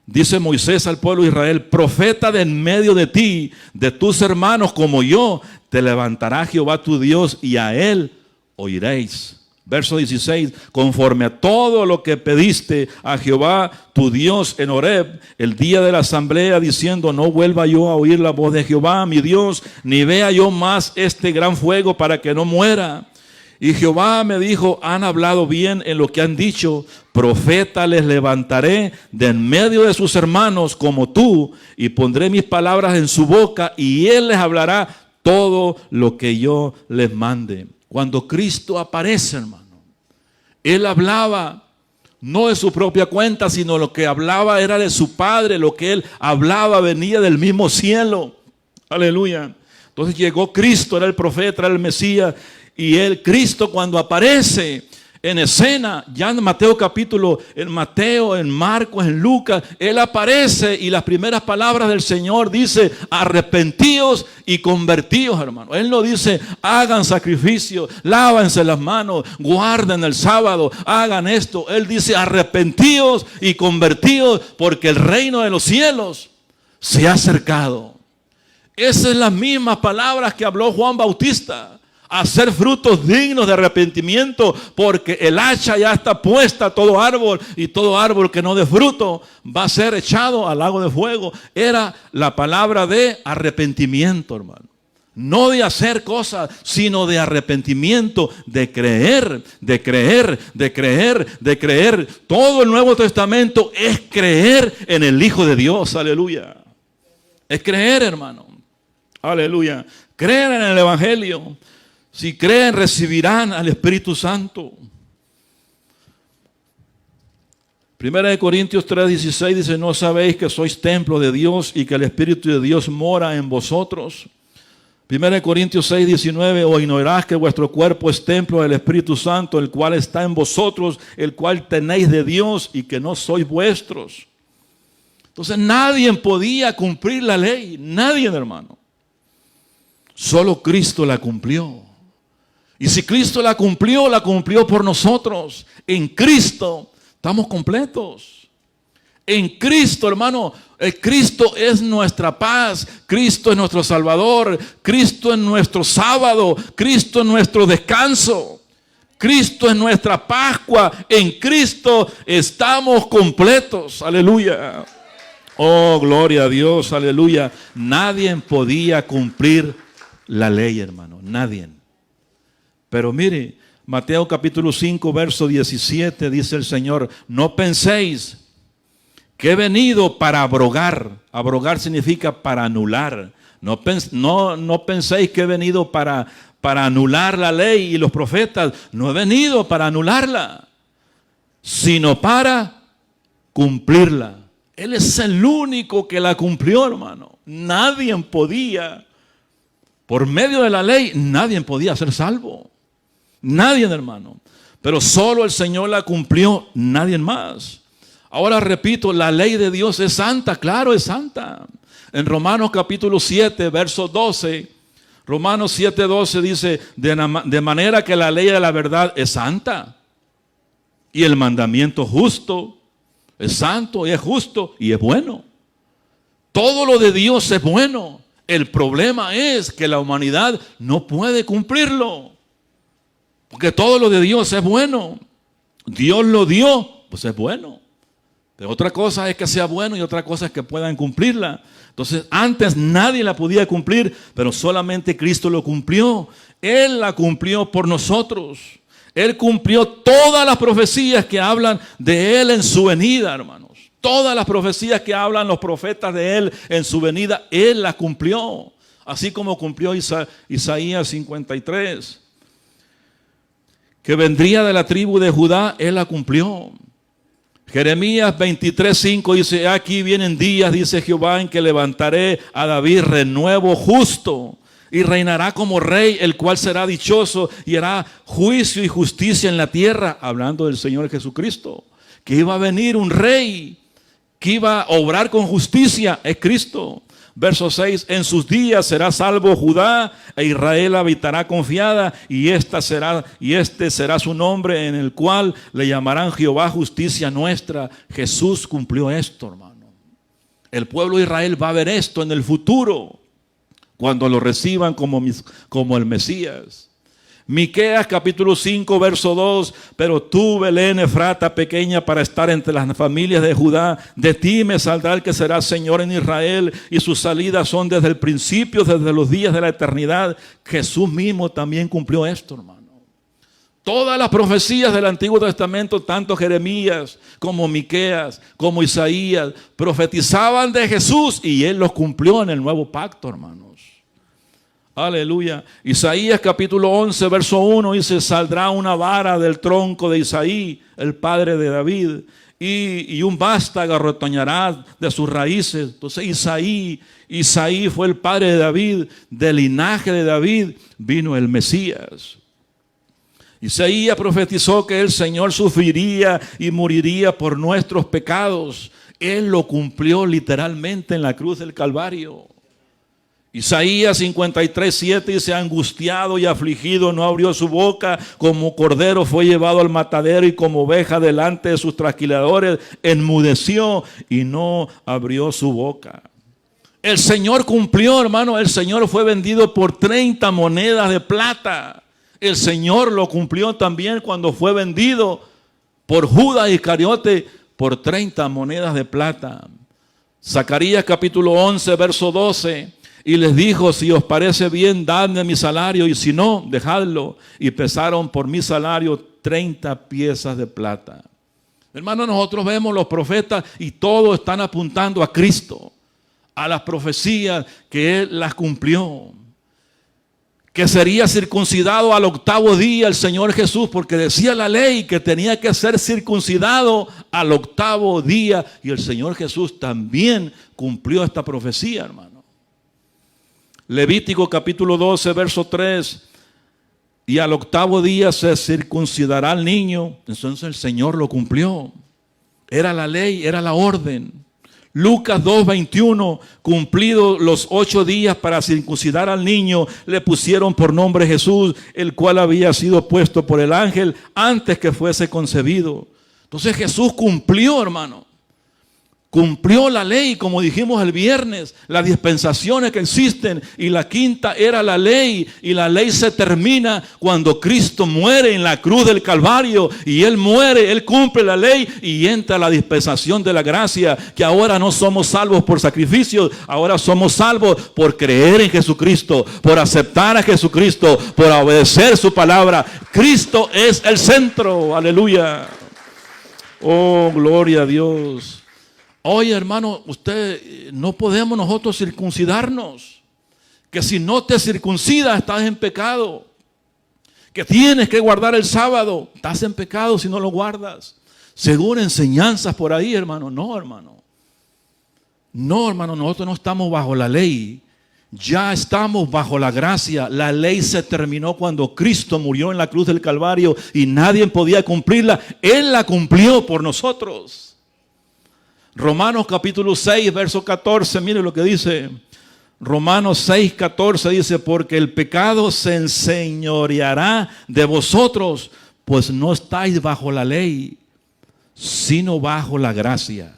dice Moisés al pueblo de Israel, profeta de en medio de ti, de tus hermanos como yo, te levantará Jehová tu Dios, y a Él oiréis. Verso 16, conforme a todo lo que pediste a Jehová tu Dios en Horeb, el día de la asamblea, diciendo, no vuelva yo a oír la voz de Jehová mi Dios, ni vea yo más este gran fuego para que no muera. Y Jehová me dijo, han hablado bien en lo que han dicho, profeta les levantaré de en medio de sus hermanos como tú, y pondré mis palabras en su boca, y él les hablará todo lo que yo les mande. Cuando Cristo aparece, hermano, Él hablaba no de su propia cuenta, sino lo que hablaba era de su Padre. Lo que Él hablaba venía del mismo cielo. Aleluya. Entonces llegó Cristo, era el profeta, era el Mesías. Y Cristo cuando aparece en escena, ya en Mateo capítulo, en Mateo, en Marcos, en Lucas, Él aparece y las primeras palabras del Señor dice, arrepentíos y convertíos, hermano. Él no dice, hagan sacrificio, lávense las manos, guarden el sábado, hagan esto. Él dice, arrepentíos y convertíos, porque el reino de los cielos se ha acercado. Esas son las mismas palabras que habló Juan Bautista. Hacer frutos dignos de arrepentimiento, porque el hacha ya está puesta a todo árbol, y todo árbol que no dé fruto va a ser echado al lago de fuego. Era la palabra de arrepentimiento, hermano. No de hacer cosas, sino de arrepentimiento, de creer, de creer, de creer, de creer. Todo el Nuevo Testamento es creer en el Hijo de Dios, aleluya. Es creer, hermano, aleluya. Creer en el Evangelio. Si creen, recibirán al Espíritu Santo. 1 Corintios 3:16 dice, ¿no sabéis que sois templo de Dios y que el Espíritu de Dios mora en vosotros? 1 Corintios 6:19, o ignorás que vuestro cuerpo es templo del Espíritu Santo, el cual está en vosotros, el cual tenéis de Dios, y que no sois vuestros. Entonces nadie podía cumplir la ley, nadie, hermano. Solo Cristo la cumplió. Y si Cristo la cumplió por nosotros. En Cristo estamos completos. En Cristo, hermano, Cristo es nuestra paz, Cristo es nuestro Salvador, Cristo es nuestro sábado, Cristo es nuestro descanso, Cristo es nuestra Pascua. En Cristo estamos completos, aleluya. Oh, gloria a Dios, aleluya. Nadie podía cumplir la ley, hermano, nadie. Pero mire, Mateo capítulo 5, verso 17, dice el Señor: no penséis que he venido para abrogar. Abrogar significa para anular. No penséis que he venido para anular la ley y los profetas. No he venido para anularla, sino para cumplirla. Él es el único que la cumplió, hermano. Nadie podía, por medio de la ley, nadie podía ser salvo. Nadie, hermano. Pero solo el Señor la cumplió, nadie más. Ahora repito, la ley de Dios es santa, claro, es santa. En Romanos capítulo 7, verso 12, Romanos 7, 12 dice: de manera que la ley de la verdad es santa, y el mandamiento justo, es santo y es justo y es bueno. Todo lo de Dios es bueno. El problema es que la humanidad no puede cumplirlo, porque todo lo de Dios es bueno. Dios lo dio, pues es bueno. Pero otra cosa es que sea bueno y otra cosa es que puedan cumplirla. Entonces, antes nadie la podía cumplir, pero solamente Cristo lo cumplió. Él la cumplió por nosotros. Él cumplió todas las profecías que hablan de Él en su venida, hermanos. Todas las profecías que hablan los profetas de Él en su venida, Él las cumplió. Así como cumplió Isaías 53. Que vendría de la tribu de Judá, Él la cumplió. Jeremías 23:5 dice: aquí vienen días, dice Jehová, en que levantaré a David renuevo justo, y reinará como rey, el cual será dichoso y hará juicio y justicia en la tierra. Hablando del Señor Jesucristo, que iba a venir un rey que iba a obrar con justicia, es Cristo. Verso 6: en sus días será salvo Judá, e Israel habitará confiada, y este será su nombre, en el cual le llamarán Jehová justicia nuestra. Jesús cumplió esto, hermano. El pueblo de Israel va a ver esto en el futuro, cuando lo reciban como el Mesías. Miqueas capítulo 5, verso 2: pero tú, Belén Efrata, pequeña para estar entre las familias de Judá, de ti me saldrá el que será Señor en Israel, y sus salidas son desde el principio, desde los días de la eternidad. Jesús mismo también cumplió esto, hermano. Todas las profecías del Antiguo Testamento, tanto Jeremías como Miqueas, como Isaías, profetizaban de Jesús, y Él los cumplió en el nuevo pacto, hermanos. Aleluya. Isaías capítulo 11, verso 1 dice: saldrá una vara del tronco de Isaí, el padre de David, y un vástago retoñará de sus raíces. Entonces Isaí fue el padre de David, del linaje de David vino el Mesías. Isaías profetizó que el Señor sufriría y moriría por nuestros pecados. Él lo cumplió literalmente en la cruz del Calvario. Isaías 53:7 dice: angustiado y afligido no abrió su boca, como cordero fue llevado al matadero, y como oveja delante de sus trasquiladores enmudeció y no abrió su boca. El Señor cumplió, hermano. El Señor fue vendido por 30 monedas de plata. El Señor lo cumplió también cuando fue vendido por Judas Iscariote por 30 monedas de plata. Zacarías capítulo 11, verso 12. Y les dijo: si os parece bien, dadme mi salario, y si no, dejadlo. Y pesaron por mi salario 30 piezas de plata. Hermano, nosotros vemos los profetas y todos están apuntando a Cristo, a las profecías que Él las cumplió. Que sería circuncidado al 8º día el Señor Jesús, porque decía la ley que tenía que ser circuncidado al 8º día. Y el Señor Jesús también cumplió esta profecía, hermano. Levítico capítulo 12, verso 3: y al 8º día se circuncidará al niño. Entonces el Señor lo cumplió. Era la ley, era la orden. Lucas 2:21: cumplidos los 8 días para circuncidar al niño, le pusieron por nombre Jesús, el cual había sido puesto por el ángel antes que fuese concebido. Entonces Jesús cumplió, hermano. Cumplió la ley, como dijimos el viernes, las dispensaciones que existen, y la quinta era la ley, y la ley se termina cuando Cristo muere en la cruz del Calvario, y Él muere, Él cumple la ley y entra la dispensación de la gracia, que ahora no somos salvos por sacrificios, ahora somos salvos por creer en Jesucristo, por aceptar a Jesucristo, por obedecer su palabra. Cristo es el centro, aleluya. Oh, gloria a Dios. Oye, hermano, no podemos nosotros circuncidarnos. Que si no te circuncidas estás en pecado. Que tienes que guardar el sábado. Estás en pecado si no lo guardas. Según enseñanzas por ahí, hermano. No, hermano. No, hermano, nosotros no estamos bajo la ley. Ya estamos bajo la gracia. La ley se terminó cuando Cristo murió en la cruz del Calvario y nadie podía cumplirla. Él la cumplió por nosotros. Romanos capítulo 6, verso 14, mire lo que dice. Romanos 6, 14 dice, porque el pecado se enseñoreará de vosotros, pues no estáis bajo la ley, sino bajo la gracia.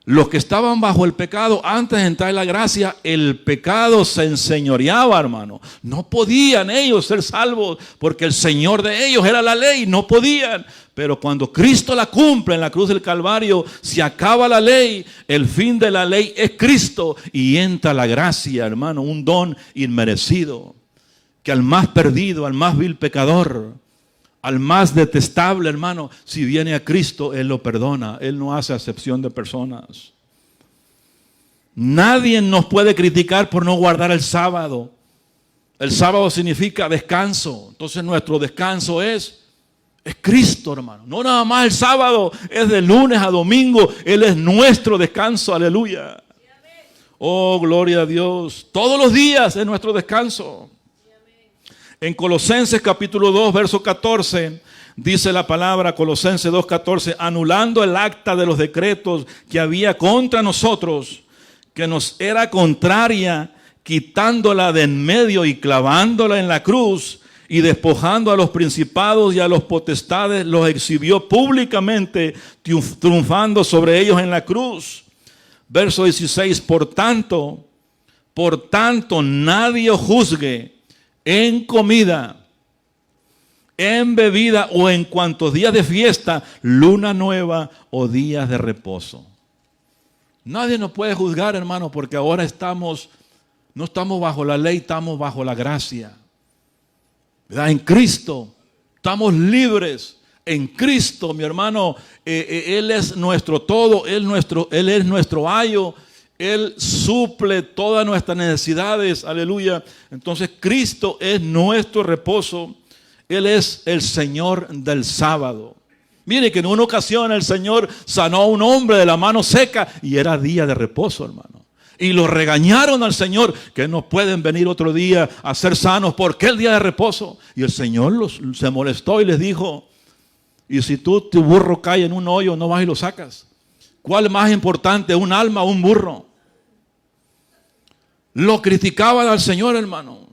Los que estaban bajo el pecado antes de entrar en la gracia, el pecado se enseñoreaba, hermano. No podían ellos ser salvos porque el Señor de ellos era la ley, no podían. Pero cuando Cristo la cumple en la cruz del Calvario, se acaba la ley, el fin de la ley es Cristo y entra la gracia, hermano, un don inmerecido. Que al más perdido, al más vil pecador, al más detestable, hermano, si viene a Cristo, Él lo perdona. Él no hace acepción de personas. Nadie nos puede criticar por no guardar el sábado. El sábado significa descanso. Entonces nuestro descanso es Cristo, hermano. No nada más el sábado, es de lunes a domingo. Él es nuestro descanso, aleluya. Oh, gloria a Dios. Todos los días es nuestro descanso. En Colosenses capítulo 2, verso 14, dice la palabra, Colosenses 2, 14, anulando el acta de los decretos que había contra nosotros, que nos era contraria, quitándola de en medio y clavándola en la cruz, y despojando a los principados y a los potestades, los exhibió públicamente, triunfando sobre ellos en la cruz. Verso 16, por tanto, nadie os juzgue en comida, en bebida o en cuantos días de fiesta, luna nueva o días de reposo. Nadie nos puede juzgar, hermano, porque ahora no estamos bajo la ley, estamos bajo la gracia. ¿Verdad? En Cristo estamos libres. En Cristo, mi hermano, Él es nuestro todo, Él es nuestro ayo. Él suple todas nuestras necesidades, aleluya. Entonces Cristo es nuestro reposo. Él es el Señor del sábado. Mire que en una ocasión el Señor sanó a un hombre de la mano seca y era día de reposo, hermano. Y lo regañaron al Señor, que no pueden venir otro día a ser sanos porque el día de reposo. Y el Señor se molestó y les dijo, y si tu burro cae en un hoyo, no vas y lo sacas. ¿Cuál es más importante, un alma o un burro? Lo criticaban al Señor, hermano.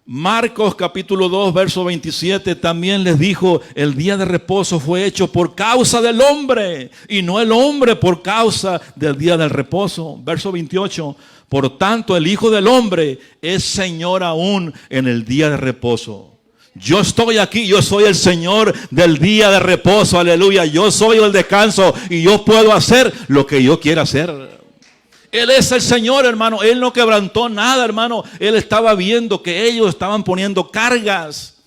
Marcos capítulo 2, verso 27 también les dijo, el día de reposo fue hecho por causa del hombre y no el hombre por causa del día del reposo. Verso 28, por tanto el Hijo del Hombre es Señor aún en el día de reposo. Yo estoy aquí, yo soy el Señor del día de reposo, aleluya. Yo soy el descanso y yo puedo hacer lo que yo quiera hacer. Él es el Señor, hermano. Él no quebrantó nada, hermano. Él estaba viendo que ellos estaban poniendo cargas.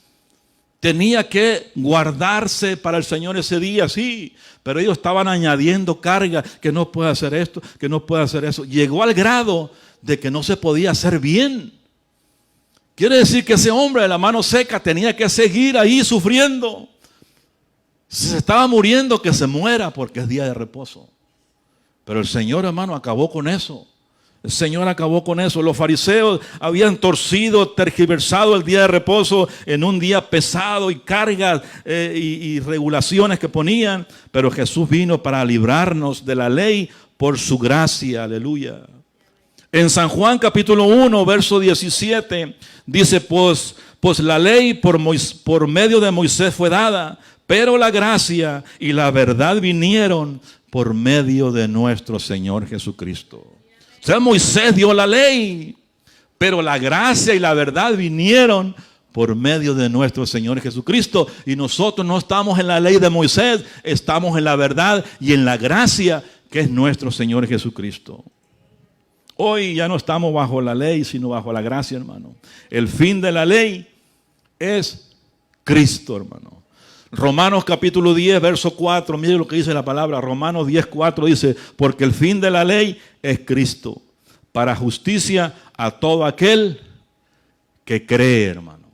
Tenía que guardarse para el Señor ese día, sí. Pero ellos estaban añadiendo cargas, que no puede hacer esto, que no puede hacer eso. Llegó al grado de que no se podía hacer bien. Quiere decir que ese hombre de la mano seca tenía que seguir ahí sufriendo. Si se estaba muriendo, que se muera porque es día de reposo. Pero el Señor, hermano, acabó con eso. El Señor acabó con eso. Los fariseos habían torcido, tergiversado el día de reposo en un día pesado y cargas y regulaciones que ponían. Pero Jesús vino para librarnos de la ley por su gracia. Aleluya. En San Juan capítulo 1, verso 17, dice, pues la ley por medio de Moisés fue dada, Pero la gracia y la verdad vinieron por medio de nuestro Señor Jesucristo. O sea, Moisés dio la ley, pero la gracia y la verdad vinieron por medio de nuestro Señor Jesucristo. Y nosotros no estamos en la ley de Moisés, estamos en la verdad y en la gracia que es nuestro Señor Jesucristo. Hoy ya no estamos bajo la ley, sino bajo la gracia, hermano. El fin de la ley es Cristo, hermano. Romanos capítulo 10, verso 4, mire lo que dice la palabra. Romanos 10, 4 dice, porque el fin de la ley es Cristo, para justicia a todo aquel que cree, hermano.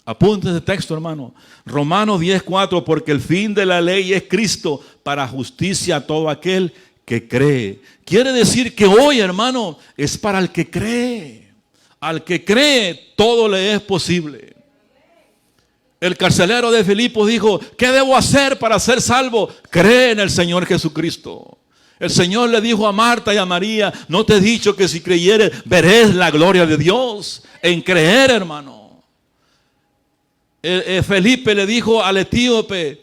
Apunte ese texto, hermano. Romanos 10, 4, porque el fin de la ley es Cristo, para justicia a todo aquel que cree. Quiere decir que hoy, hermano, es para el que cree. Al que cree, todo le es posible. El carcelero de Filipos dijo, ¿qué debo hacer para ser salvo? Cree en el Señor Jesucristo. El Señor le dijo a Marta y a María, no te he dicho que si creyeres veréis la gloria de Dios. En creer, hermano. Felipe le dijo al etíope,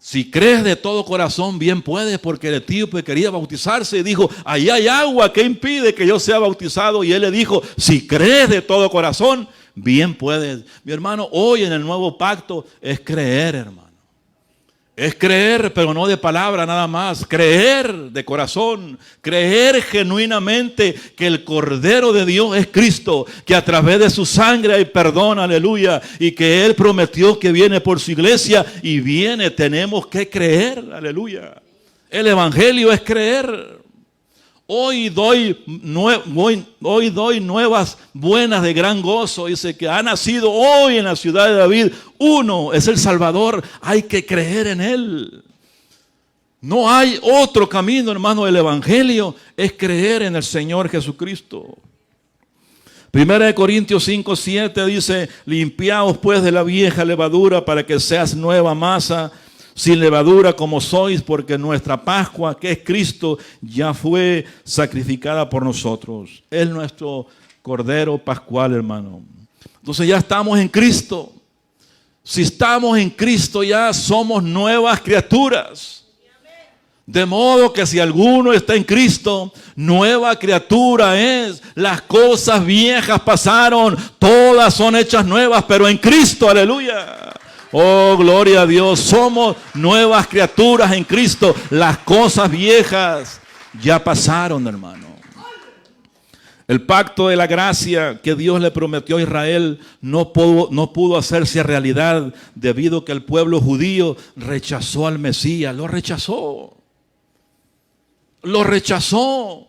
si crees de todo corazón, bien puedes, porque el etíope quería bautizarse y dijo, ahí hay agua, ¿qué impide que yo sea bautizado? Y él le dijo, si crees de todo corazón, bien puedes. Mi hermano, hoy en el nuevo pacto es creer, hermano. Es creer, pero no de palabra nada más. Creer de corazón. Creer genuinamente que el Cordero de Dios es Cristo. Que a través de su sangre hay perdón, aleluya. Y que Él prometió que viene por su iglesia. Y viene, tenemos que creer, aleluya. El Evangelio es creer. Hoy doy nuevas buenas de gran gozo. Dice que ha nacido hoy en la ciudad de David. Uno es el Salvador. Hay que creer en Él. No hay otro camino, hermano. El Evangelio es creer en el Señor Jesucristo. 1 Corintios 5, 7 dice, limpiaos pues de la vieja levadura para que seas nueva masa, sin levadura como sois, porque nuestra Pascua, que es Cristo, ya fue sacrificada por nosotros. Es nuestro Cordero Pascual, hermano. Entonces ya estamos en Cristo. Si estamos en Cristo ya somos nuevas criaturas. De modo que si alguno está en Cristo, nueva criatura es. Las cosas viejas pasaron, todas son hechas nuevas, pero en Cristo, aleluya. Oh, gloria a Dios, somos nuevas criaturas en Cristo. Las cosas viejas ya pasaron, hermano. El pacto de la gracia que Dios le prometió a Israel no pudo hacerse realidad debido a que el pueblo judío rechazó al Mesías. Lo rechazó. Lo rechazó.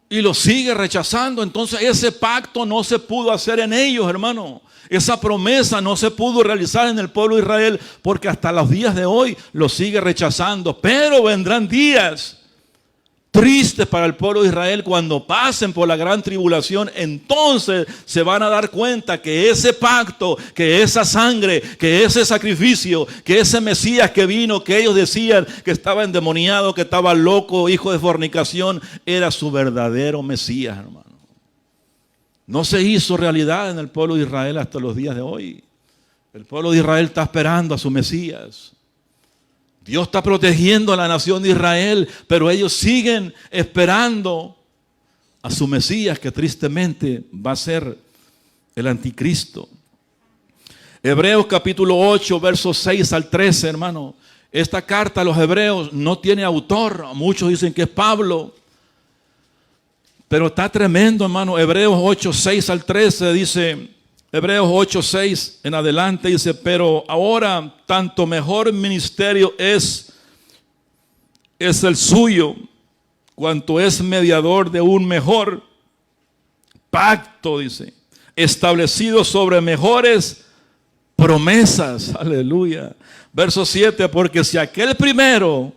Y lo sigue rechazando. Entonces ese pacto no se pudo hacer en ellos, hermano. Esa promesa no se pudo realizar en el pueblo de Israel porque hasta los días de hoy lo sigue rechazando. Pero vendrán días tristes para el pueblo de Israel cuando pasen por la gran tribulación. Entonces se van a dar cuenta que ese pacto, que esa sangre, que ese sacrificio, que ese Mesías que vino, que ellos decían que estaba endemoniado, que estaba loco, hijo de fornicación, era su verdadero Mesías, hermano. No se hizo realidad en el pueblo de Israel hasta los días de hoy. El pueblo de Israel está esperando a su Mesías. Dios está protegiendo a la nación de Israel, pero ellos siguen esperando a su Mesías, que tristemente va a ser el anticristo. Hebreos capítulo 8, versos 6 al 13, hermano. Esta carta a los hebreos no tiene autor. Muchos dicen que es Pablo. Pero está tremendo, hermano. Hebreos 8, 6 al 13 dice, Hebreos 8, 6 en adelante dice, pero ahora tanto mejor ministerio es el suyo, cuanto es mediador de un mejor pacto, dice, establecido sobre mejores promesas. Aleluya. Verso 7, porque si aquel primero,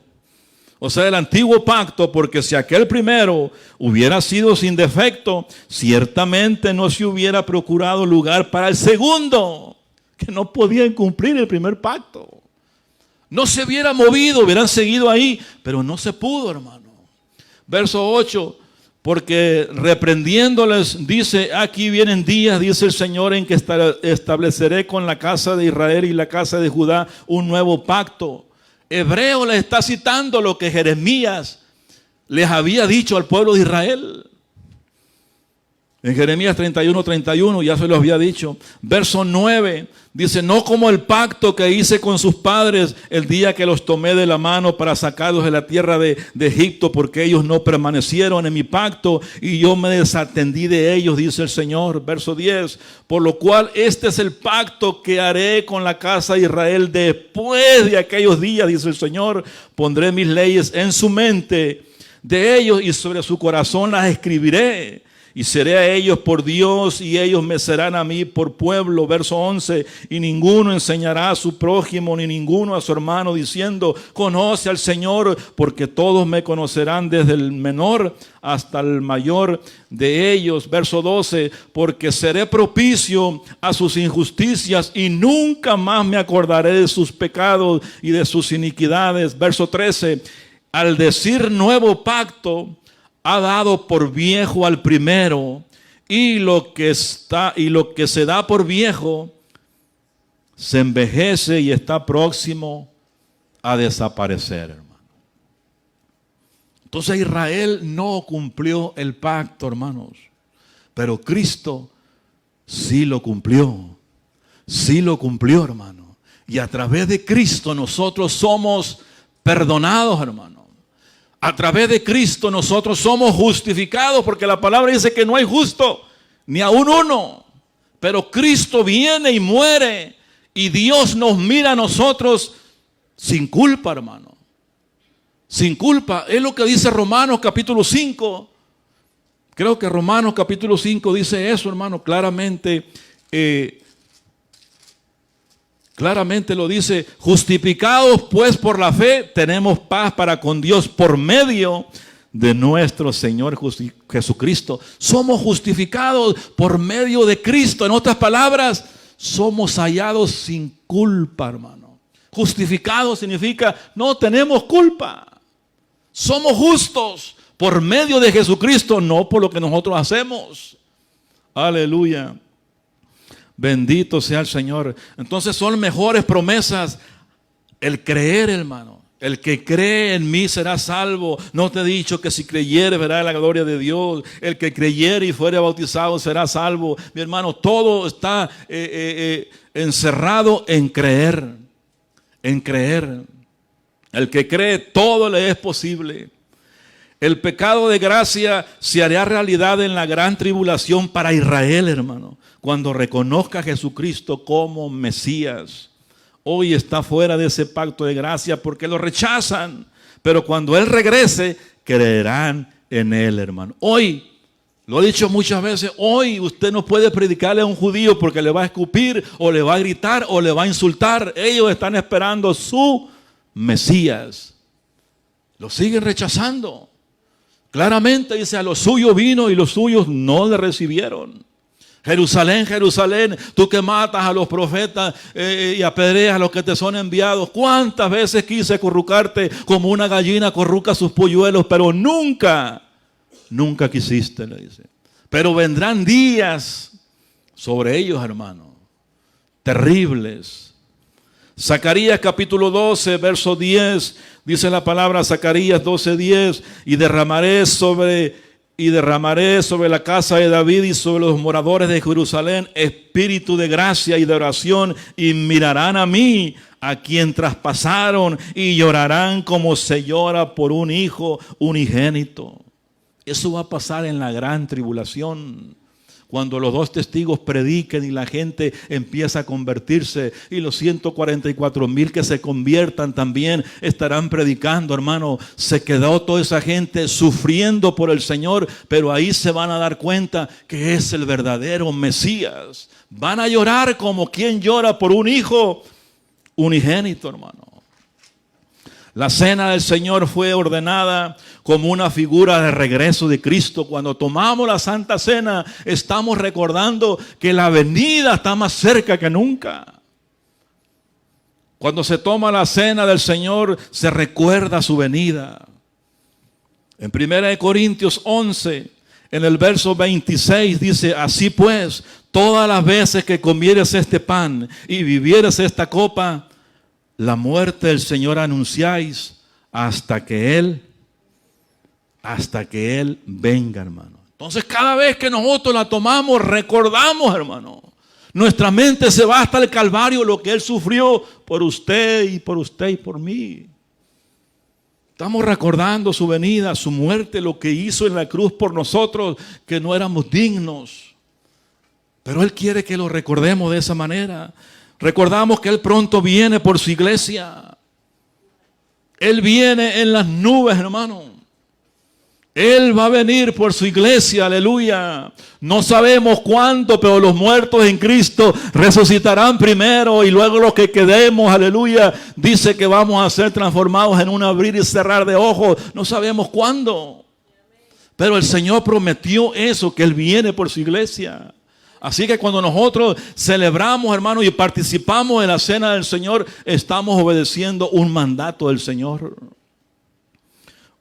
o sea, el antiguo pacto, porque si aquel primero hubiera sido sin defecto, ciertamente no se hubiera procurado lugar para el segundo, que no podían cumplir el primer pacto. No se hubiera movido, hubieran seguido ahí, pero no se pudo, hermano. Verso 8, Porque reprendiéndoles, dice, aquí vienen días, dice el Señor, en que estableceré con la casa de Israel y la casa de Judá un nuevo pacto. Hebreo les está citando lo que Jeremías les había dicho al pueblo de Israel. En Jeremías 31, ya se lo había dicho. Verso 9, dice, no como el pacto que hice con sus padres el día que los tomé de la mano para sacarlos de la tierra de Egipto, porque ellos no permanecieron en mi pacto y yo me desatendí de ellos, dice el Señor. Verso 10, por lo cual este es el pacto que haré con la casa de Israel después de aquellos días, dice el Señor. Pondré mis leyes en su mente de ellos y sobre su corazón las escribiré. Y seré a ellos por Dios y ellos me serán a mí por pueblo. Verso 11, y ninguno enseñará a su prójimo ni ninguno a su hermano diciendo, conoce al Señor, porque todos me conocerán desde el menor hasta el mayor de ellos. Verso 12, porque seré propicio a sus injusticias y nunca más me acordaré de sus pecados y de sus iniquidades. Verso 13, al decir nuevo pacto, ha dado por viejo al primero, y lo que se da por viejo se envejece y está próximo a desaparecer, hermano. Entonces Israel no cumplió el pacto, hermanos, pero Cristo sí lo cumplió. Sí lo cumplió, hermano. Y a través de Cristo nosotros somos perdonados, hermano. A través de Cristo nosotros somos justificados, porque la palabra dice que no hay justo, ni aún uno. Pero Cristo viene y muere y Dios nos mira a nosotros sin culpa, hermano. Sin culpa. Es lo que dice Romanos capítulo 5. Creo que Romanos capítulo 5 dice eso, hermano, claramente. Claramente lo dice, justificados pues por la fe, tenemos paz para con Dios por medio de nuestro Señor Jesucristo. Somos justificados por medio de Cristo. En otras palabras, somos hallados sin culpa, hermano. Justificados significa no tenemos culpa. Somos justos por medio de Jesucristo, no por lo que nosotros hacemos. Aleluya. Bendito sea el Señor. Entonces son mejores promesas el creer, hermano. El que cree en mí será salvo. No te he dicho que si creyere verá la gloria de Dios. El que creyere y fuere bautizado será salvo. Mi hermano, todo está encerrado en creer. En creer. El que cree, todo le es posible. El pecado de gracia se hará realidad en la gran tribulación para Israel, hermano, cuando reconozca a Jesucristo como Mesías. Hoy está fuera de ese pacto de gracia porque lo rechazan, pero cuando Él regrese, creerán en Él, hermano. Hoy, lo he dicho muchas veces, hoy usted no puede predicarle a un judío porque le va a escupir o le va a gritar o le va a insultar. Ellos están esperando su Mesías. Lo siguen rechazando. Claramente dice, a los suyos vino y los suyos no le recibieron. Jerusalén, Jerusalén, tú que matas a los profetas y apedreas a los que te son enviados. ¿Cuántas veces quise acurrucarte como una gallina acurruca sus polluelos? Pero nunca quisiste, le dice. Pero vendrán días sobre ellos, hermano, terribles. Zacarías capítulo 12, verso 10, dice la palabra, Zacarías 12:10, y derramaré sobre la casa de David y sobre los moradores de Jerusalén espíritu de gracia y de oración, y mirarán a mí, a quien traspasaron, y llorarán como se llora por un hijo unigénito. Eso va a pasar en la gran tribulación. Cuando los dos testigos prediquen y la gente empieza a convertirse, y los 144,000 que se conviertan también estarán predicando, hermano. Se quedó toda esa gente sufriendo por el Señor, pero ahí se van a dar cuenta que es el verdadero Mesías. Van a llorar como quien llora por un hijo unigénito, hermano. La cena del Señor fue ordenada como una figura de regreso de Cristo. Cuando tomamos la Santa Cena, estamos recordando que la venida está más cerca que nunca. Cuando se toma la cena del Señor, se recuerda su venida. En 1 Corintios 11, en el verso 26 dice, así pues, todas las veces que comieres este pan y bebieres esta copa, la muerte del Señor anunciáis hasta que Él venga, hermano. Entonces cada vez que nosotros la tomamos, recordamos, hermano. Nuestra mente se va hasta el Calvario, lo que Él sufrió por usted y por usted y por mí. Estamos recordando su venida, su muerte, lo que hizo en la cruz por nosotros, que no éramos dignos. Pero Él quiere que lo recordemos de esa manera. Recordamos que Él pronto viene por su iglesia. Él viene en las nubes, hermano. Él va a venir por su iglesia, aleluya. No sabemos cuándo, pero los muertos en Cristo resucitarán primero y luego los que quedemos, aleluya, dice que vamos a ser transformados en un abrir y cerrar de ojos. No sabemos cuándo, pero el Señor prometió eso, que Él viene por su iglesia. Así que cuando nosotros celebramos, hermano, y participamos en la cena del Señor, estamos obedeciendo un mandato del Señor.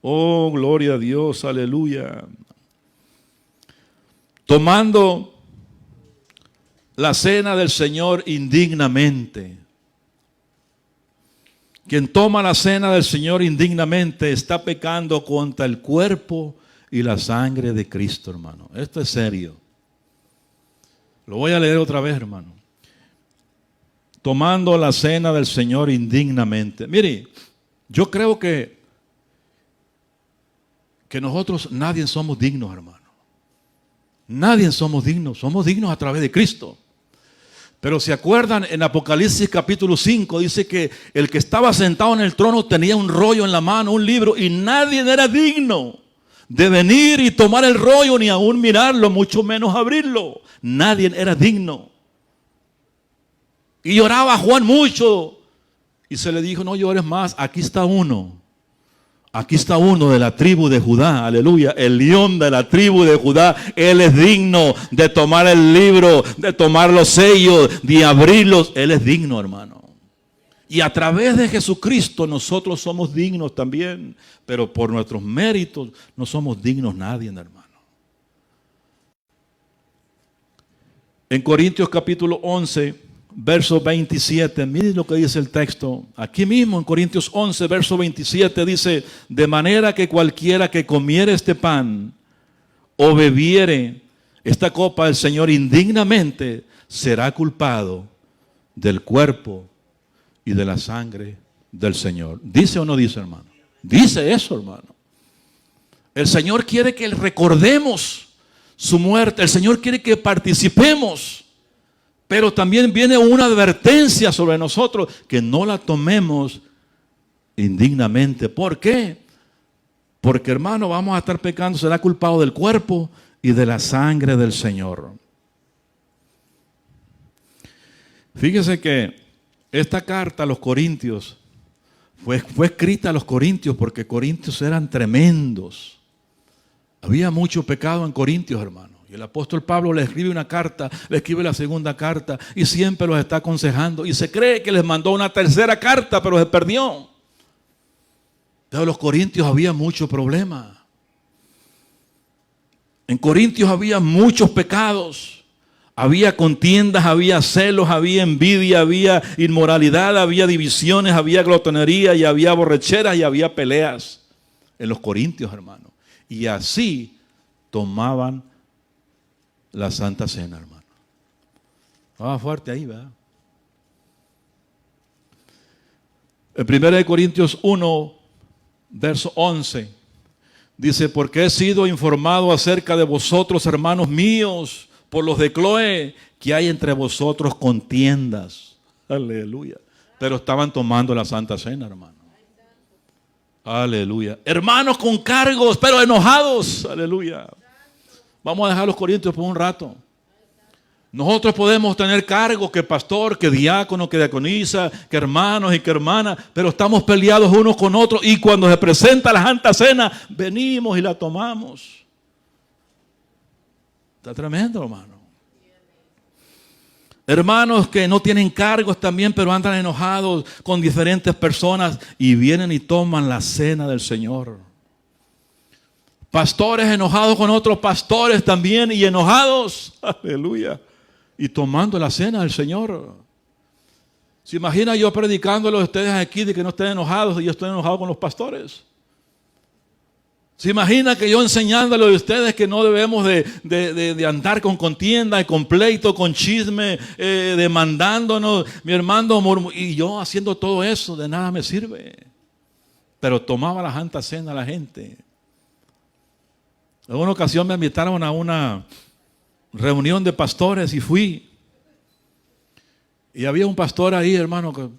Oh, gloria a Dios, aleluya. Tomando la cena del Señor indignamente. Quien toma la cena del Señor indignamente está pecando contra el cuerpo y la sangre de Cristo, hermano. Esto es serio. Lo voy a leer otra vez, hermano. Tomando la cena del Señor indignamente. Mire, yo creo que nosotros nadie somos dignos, hermano. Nadie somos dignos a través de Cristo. Pero se acuerdan, en Apocalipsis capítulo 5 dice que el que estaba sentado en el trono tenía un rollo en la mano, un libro, y nadie era digno de venir y tomar el rollo, ni aún mirarlo, mucho menos abrirlo. Nadie era digno. Y lloraba Juan mucho. Y se le dijo, no llores más, aquí está uno. Aquí está uno de la tribu de Judá, aleluya, el león de la tribu de Judá. Él es digno de tomar el libro, de tomar los sellos, de abrirlos. Él es digno, hermano. Y a través de Jesucristo nosotros somos dignos también, pero por nuestros méritos no somos dignos nadie, hermano. En Corintios capítulo 11, verso 27, miren lo que dice el texto. Aquí mismo en Corintios 11, verso 27 dice, de manera que cualquiera que comiere este pan o bebiere esta copa del Señor indignamente, será culpado del cuerpo y de la sangre del Señor. ¿Dice o no dice, hermano? Dice eso, hermano. El Señor quiere que recordemos su muerte. El Señor quiere que participemos. Pero también viene una advertencia sobre nosotros, que no la tomemos indignamente. ¿Por qué? Porque, hermano, vamos a estar pecando, será culpado del cuerpo y de la sangre del Señor. Fíjese que esta carta a los Corintios fue escrita a los Corintios porque Corintios eran tremendos. Había mucho pecado en Corintios, hermano. Y el apóstol Pablo le escribe una carta, le escribe la segunda carta y siempre los está aconsejando. Y se cree que les mandó una tercera carta, pero se perdió. Pero los Corintios había mucho problema. En Corintios había muchos pecados. Había contiendas, había celos, había envidia, había inmoralidad, había divisiones, había glotonería y había borracheras y había peleas en los Corintios, hermano. Y así tomaban la Santa Cena, hermano. Vamos fuerte ahí, ¿verdad? En 1 Corintios 1, verso 11, dice, porque he sido informado acerca de vosotros, hermanos míos, por los de Cloé, que hay entre vosotros contiendas. Aleluya. Pero estaban tomando la Santa Cena, hermano. Aleluya. Hermanos con cargos, pero enojados. Aleluya. Vamos a dejar los Corintios por un rato. Nosotros podemos tener cargos, que pastor, que diácono, que diaconisa, que hermanos y que hermanas, pero estamos peleados unos con otros y cuando se presenta la Santa Cena, venimos y la tomamos. Está tremendo, hermano. Hermanos que no tienen cargos también, pero andan enojados con diferentes personas y vienen y toman la cena del Señor. Pastores enojados con otros pastores también y enojados. Aleluya. Y tomando la cena del Señor. ¿Se imagina yo predicándolo a ustedes aquí de que no estén enojados y yo estoy enojado con los pastores? ¿Se imagina que yo enseñándole a ustedes que no debemos de andar con contienda, con pleito, con chisme, demandándonos, mi hermano, y yo haciendo todo eso, de nada me sirve? Pero tomaba la Santa Cena la gente. En una ocasión me invitaron a una reunión de pastores y fui. Y había un pastor ahí, hermano, que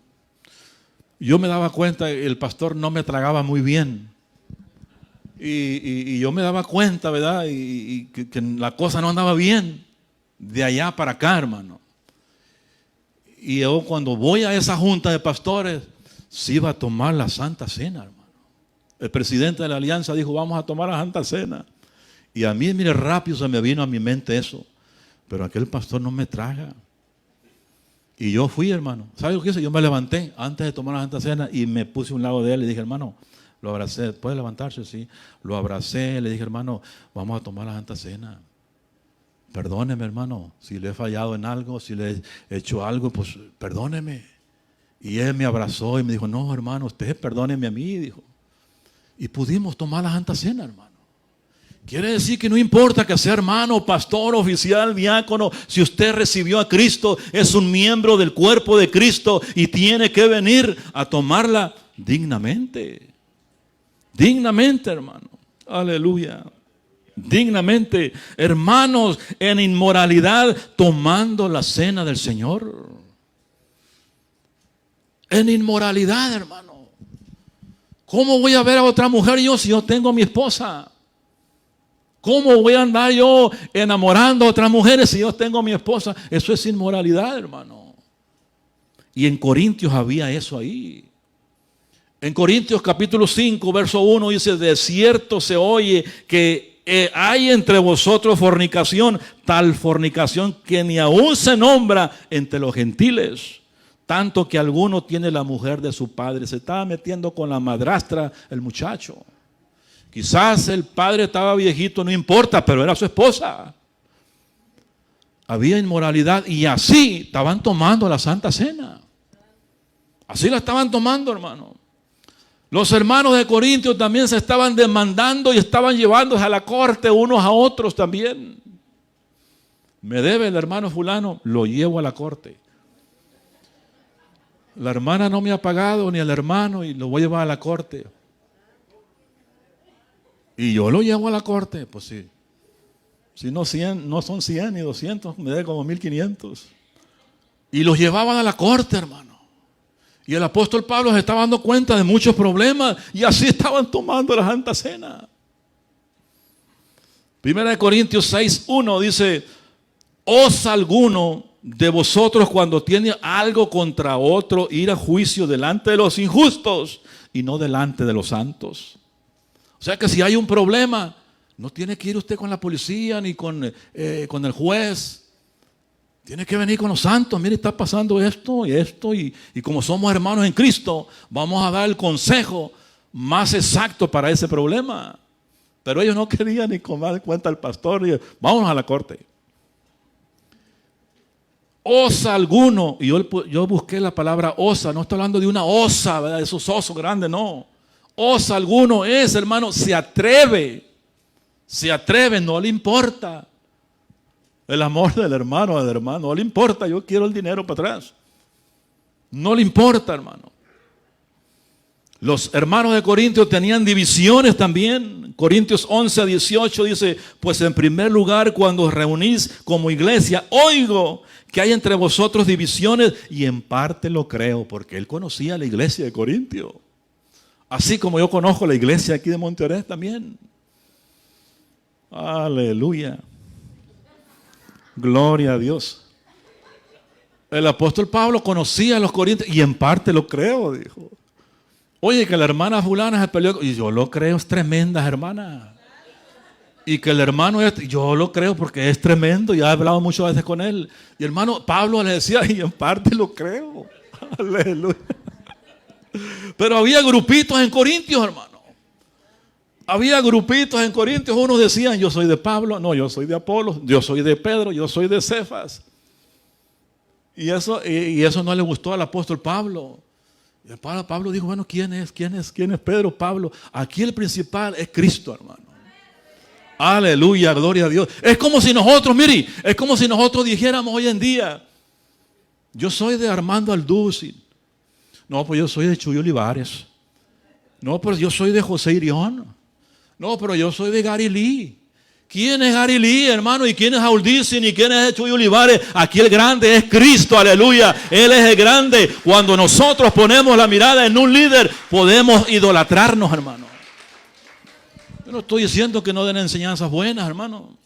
yo me daba cuenta, el pastor no me tragaba muy bien. Y yo me daba cuenta, ¿verdad? Y que la cosa no andaba bien de allá para acá, hermano. Y yo cuando voy a esa junta de pastores, se iba a tomar la Santa Cena, hermano. El presidente de la alianza dijo, vamos a tomar la Santa Cena. Y a mí, mire, rápido se me vino a mi mente eso. Pero aquel pastor no me traga. Y yo fui, hermano. ¿Sabe lo que hice? Yo me levanté antes de tomar la Santa Cena y me puse a un lado de él y dije, hermano, lo abracé. ¿Puede levantarse? Sí. Lo abracé, le dije, hermano, vamos a tomar la Santa Cena. Perdóneme, hermano, si le he fallado en algo, si le he hecho algo, pues perdóneme. Y él me abrazó y me dijo, no, hermano, usted perdóneme a mí, dijo. Y pudimos tomar la Santa Cena, hermano. Quiere decir que no importa que sea hermano, pastor, oficial, diácono, si usted recibió a Cristo, es un miembro del cuerpo de Cristo y tiene que venir a tomarla dignamente. Dignamente, hermano. Aleluya. Dignamente. Hermanos, en inmoralidad, tomando la cena del Señor. En inmoralidad, hermano. ¿Cómo voy a ver a otra mujer yo si yo tengo a mi esposa? ¿Cómo voy a andar yo enamorando a otras mujeres si yo tengo a mi esposa? Eso es inmoralidad, hermano. Y en Corintios había eso ahí. En Corintios capítulo 5, verso 1 dice, de cierto se oye que hay entre vosotros fornicación, tal fornicación que ni aún se nombra entre los gentiles. Tanto que alguno tiene la mujer de su padre. Se estaba metiendo con la madrastra el muchacho. Quizás el padre estaba viejito, no importa, pero era su esposa. Había inmoralidad y así estaban tomando la Santa Cena. Así la estaban tomando, hermano. Los hermanos de Corintios también se estaban demandando y estaban llevándose a la corte unos a otros también. Me debe el hermano fulano, lo llevo a la corte. La hermana no me ha pagado ni el hermano y lo voy a llevar a la corte. Y yo lo llevo a la corte, pues sí. Si no, 100, no son 100 ni 200, me debe como 1500. Y los llevaban a la corte, hermano. Y el apóstol Pablo se estaba dando cuenta de muchos problemas y así estaban tomando la Santa Cena. 1 Corintios 6:1 dice, ¿osa alguno de vosotros cuando tiene algo contra otro ir a juicio delante de los injustos y no delante de los santos? O sea que si hay un problema, no tiene que ir usted con la policía ni con el juez. Tiene que venir con los santos. Mire, está pasando esto y esto. Y como somos hermanos en Cristo, vamos a dar el consejo más exacto para ese problema. Pero ellos no querían ni tomar cuenta al pastor. Y, vámonos a la corte. Osa alguno. Y yo busqué la palabra osa. No estoy hablando de una osa, ¿verdad? De esos osos grandes, no. Osa alguno es, hermano, se atreve, no le importa el amor del hermano, no le importa, yo quiero el dinero para atrás. No le importa, hermano. Los hermanos de Corintios tenían divisiones también. Corintios 11:18 dice, pues en primer lugar, cuando os reunís como iglesia, oigo que hay entre vosotros divisiones y en parte lo creo, porque él conocía la iglesia de Corintios. Así como yo conozco la iglesia aquí de Monterrey también. Aleluya. Gloria a Dios. El apóstol Pablo conocía a los corintios y en parte lo creo, dijo. Oye, que la hermana fulana se peleó. Y yo lo creo, es tremenda, hermana. Y que el hermano, yo lo creo porque es tremendo. Ya he hablado muchas veces con él. Y hermano Pablo le decía, y en parte lo creo. Aleluya. Pero había grupitos en Corintios, hermano. Había grupitos en Corintios, unos decían, yo soy de Pablo, no, yo soy de Apolo, yo soy de Pedro, yo soy de Cefas. Y eso no le gustó al apóstol Pablo. Y el Pablo dijo, bueno, ¿quién es Pedro? Pablo. Aquí el principal es Cristo, hermano. Aleluya, gloria a Dios. Es como si nosotros, mire, es como si nosotros dijéramos hoy en día, yo soy de Armando Alducin. No, pues yo soy de Chuy Olivares. No, pero yo soy de José Irión. No, pero yo soy de Gary Lee. ¿Quién es Gary Lee, hermano? ¿Y quién es Alducin? ¿Y quién es Chuy Olivares? Aquí el grande es Cristo, aleluya. Él es el grande. Cuando nosotros ponemos la mirada en un líder, podemos idolatrarnos, hermano. Yo no estoy diciendo que no den enseñanzas buenas, hermano.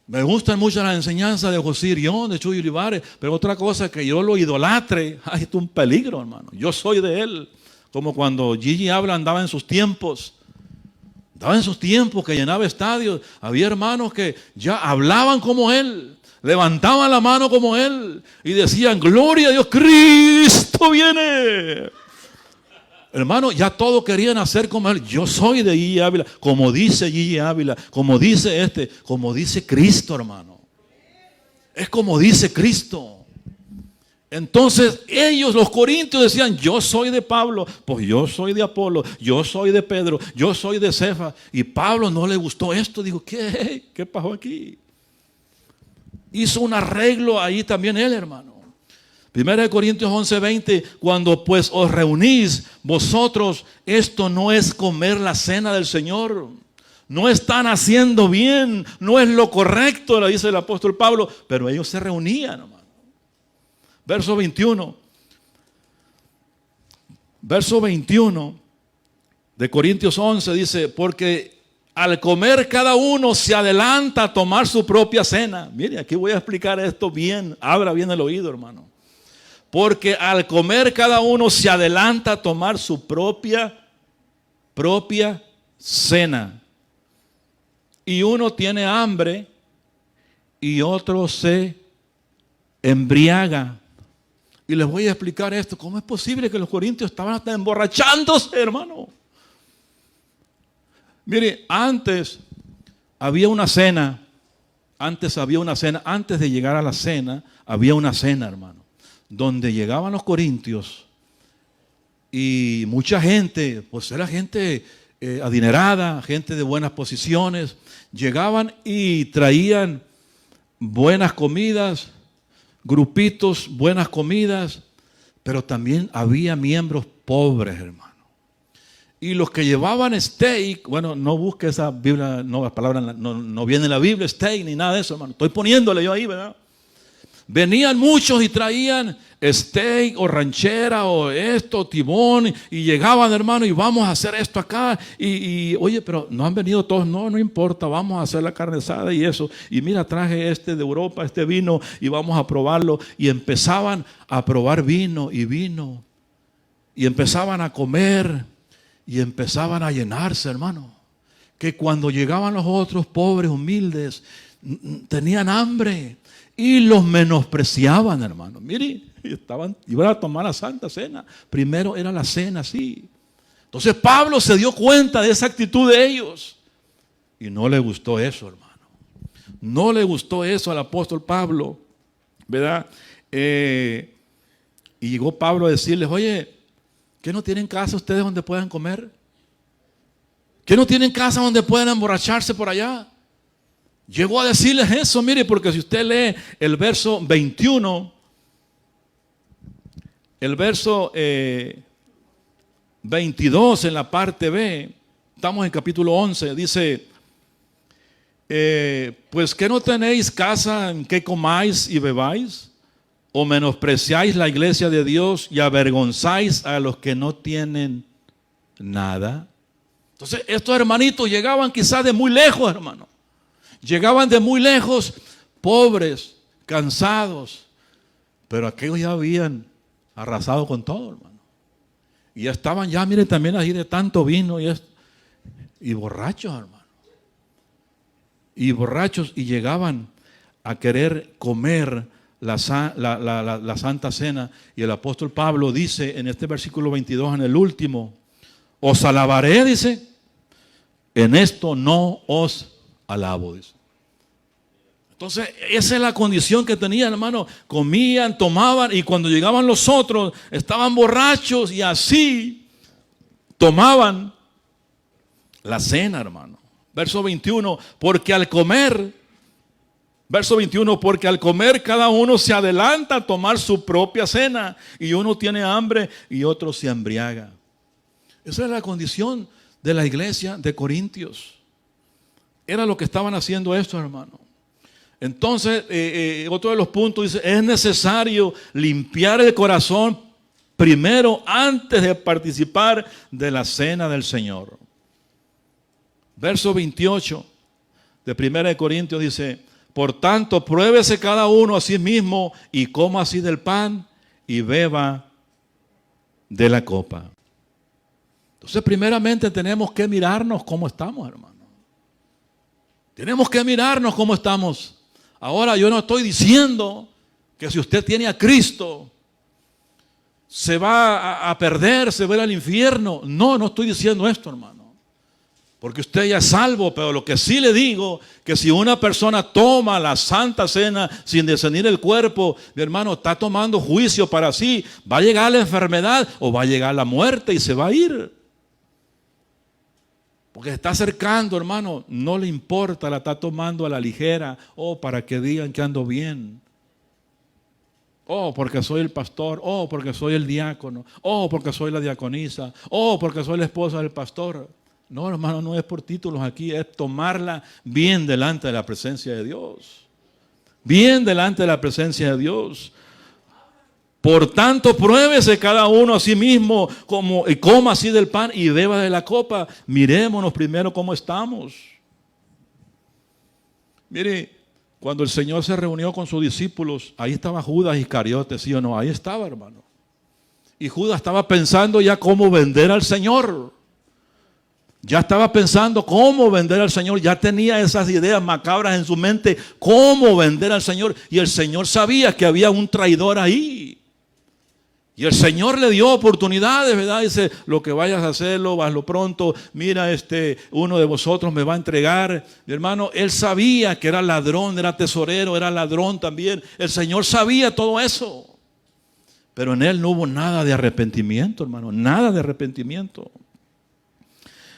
Me gustan mucho las enseñanzas de José Irión, de Chuy Olivares, pero otra cosa es que yo lo idolatre. Ay, esto es un peligro, hermano. Yo soy de él. Como cuando Gigi Habla andaba en sus tiempos. Andaba en sus tiempos que llenaba estadios. Había hermanos que ya hablaban como él. Levantaban la mano como él. Y decían, gloria a Dios, Cristo viene. Hermano, ya todos querían hacer como él. Yo soy de Gigi Ávila, como dice Gigi Ávila, como dice Cristo, hermano. Es como dice Cristo. Entonces ellos, los corintios, decían, yo soy de Pablo, pues yo soy de Apolo, yo soy de Pedro, yo soy de Cefas. Y Pablo no le gustó esto. Dijo, ¿qué pasó aquí? Hizo un arreglo ahí también él, hermano. 1 Corintios 11:20, cuando pues os reunís vosotros, esto no es comer la cena del Señor. No están haciendo bien, no es lo correcto, le dice el apóstol Pablo, pero ellos se reunían, hermano. Verso 21 de Corintios 11 dice, porque al comer cada uno se adelanta a tomar su propia cena. Mire, aquí voy a explicar esto bien, abra bien el oído, hermano. Porque al comer cada uno se adelanta a tomar su propia cena. Y uno tiene hambre y otro se embriaga. Y les voy a explicar esto. ¿Cómo es posible que los corintios estaban hasta emborrachándose, hermano? Mire, antes había una cena. Antes de llegar a la cena, había una cena, hermano. Donde llegaban los corintios y mucha gente, pues era gente adinerada, gente de buenas posiciones, llegaban y traían buenas comidas, grupitos, buenas comidas, pero también había miembros pobres, hermano. Y los que llevaban steak, bueno, no busque esa Biblia, no, la palabra no viene en la Biblia, steak ni nada de eso, hermano. Estoy poniéndole yo ahí, ¿verdad? Venían muchos y traían steak o ranchera o esto, tibón, y llegaban, hermano, y vamos a hacer esto acá. Y oye, pero no han venido todos, no importa, vamos a hacer la carne asada y eso. Y mira, traje de Europa, este vino, y vamos a probarlo. Y empezaban a probar vino. Y empezaban a comer y empezaban a llenarse, hermano. Que cuando llegaban los otros pobres, humildes, tenían hambre. Y los menospreciaban, hermano. Mire, iban a tomar la Santa Cena. Primero era la cena, sí. Entonces Pablo se dio cuenta de esa actitud de ellos. Y no le gustó eso, hermano. No le gustó eso al apóstol Pablo, ¿verdad? Y llegó Pablo a decirles, oye, ¿qué no tienen casa ustedes donde puedan comer? ¿Qué no tienen casa donde puedan emborracharse por allá? Llegó a decirles eso, mire, porque si usted lee el verso 21, el verso 22 en la parte B, estamos en capítulo 11, dice, pues ¿qué no tenéis casa en que comáis y bebáis? ¿O menospreciáis la iglesia de Dios y avergonzáis a los que no tienen nada? Entonces estos hermanitos llegaban quizás de muy lejos, hermano. Llegaban de muy lejos, pobres, cansados, pero aquellos ya habían arrasado con todo, hermano. Y ya estaban ya, miren, también ahí de tanto vino y borrachos, hermano. Y borrachos, y llegaban a querer comer la Santa Cena. Y el apóstol Pablo dice en este versículo 22, en el último, os alabaré, dice, en esto no os alabo, dice. Entonces, esa es la condición que tenían, hermano. Comían, tomaban, y cuando llegaban los otros, estaban borrachos y así tomaban la cena, hermano. Verso 21, porque al comer cada uno se adelanta a tomar su propia cena, y uno tiene hambre y otro se embriaga. Esa es la condición de la iglesia de Corintios. Era lo que estaban haciendo estos, hermano. Entonces, otro de los puntos dice, es necesario limpiar el corazón primero antes de participar de la cena del Señor. Verso 28 de 1 Corintios dice, por tanto, pruébese cada uno a sí mismo y coma así del pan y beba de la copa. Entonces, primeramente tenemos que mirarnos cómo estamos, hermano. Tenemos que mirarnos cómo estamos. Ahora, yo no estoy diciendo que si usted tiene a Cristo, se va a perder, se va a ir al infierno. No, no estoy diciendo esto, hermano. Porque usted ya es salvo, pero lo que sí le digo, que si una persona toma la Santa Cena sin discernir el cuerpo, mi hermano, está tomando juicio para sí. Va a llegar la enfermedad o va a llegar la muerte y se va a ir. Porque está acercando, hermano, no le importa, la está tomando a la ligera. Para que digan que ando bien. Porque soy el pastor. Porque soy el diácono. Porque soy la diaconisa. Porque soy la esposa del pastor. No, hermano, no es por títulos aquí, es tomarla bien delante de la presencia de Dios. Bien delante de la presencia de Dios. Por tanto, pruébese cada uno a sí mismo y coma así del pan y beba de la copa. Mirémonos primero cómo estamos. Mire, cuando el Señor se reunió con sus discípulos, ahí estaba Judas Iscariote, ¿sí o no? Ahí estaba, hermano. Y Judas estaba pensando ya cómo vender al Señor. Ya estaba pensando cómo vender al Señor. Ya tenía esas ideas macabras en su mente. Cómo vender al Señor. Y el Señor sabía que había un traidor ahí. Y el Señor le dio oportunidades, ¿verdad? Dice, lo que vayas a hacerlo, hazlo pronto. Mira, uno de vosotros me va a entregar. Mi hermano, él sabía que era ladrón, era tesorero, era ladrón también. El Señor sabía todo eso. Pero en él no hubo nada de arrepentimiento, hermano. Nada de arrepentimiento.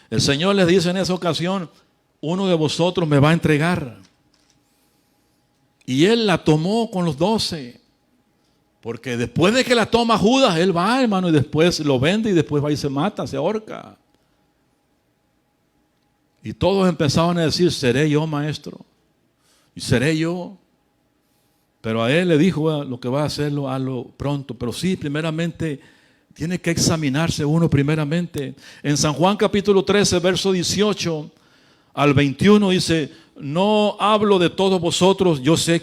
El Señor les dice en esa ocasión, uno de vosotros me va a entregar. Y él la tomó con los 12. Porque después de que la toma Judas, él va, hermano, y después lo vende y después va y se mata, se ahorca. Y todos empezaban a decir, ¿seré yo, maestro? ¿Y seré yo? Pero a él le dijo, lo que va a hacerlo, hazlo pronto. Pero sí, primeramente, tiene que examinarse uno primeramente. En San Juan capítulo 13, verso 18 al 21 dice, no hablo de todos vosotros, yo sé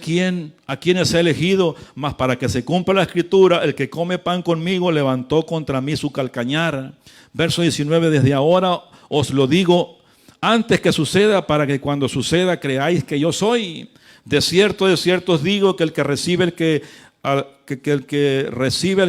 a quiénes he elegido, mas para que se cumpla la escritura, el que come pan conmigo levantó contra mí su calcañar. Verso 19, desde ahora os lo digo antes que suceda, para que cuando suceda creáis que yo soy. De cierto os digo que el que recibe el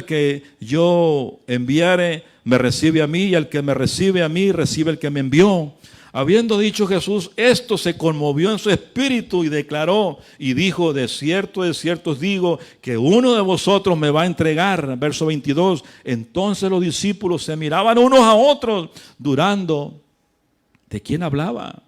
que yo enviare, me recibe a mí, y el que me recibe a mí, recibe el que me envió. Habiendo dicho Jesús esto, se conmovió en su espíritu y declaró y dijo, de cierto os digo que uno de vosotros me va a entregar. Verso 22, entonces los discípulos se miraban unos a otros, dudando de quién hablaba.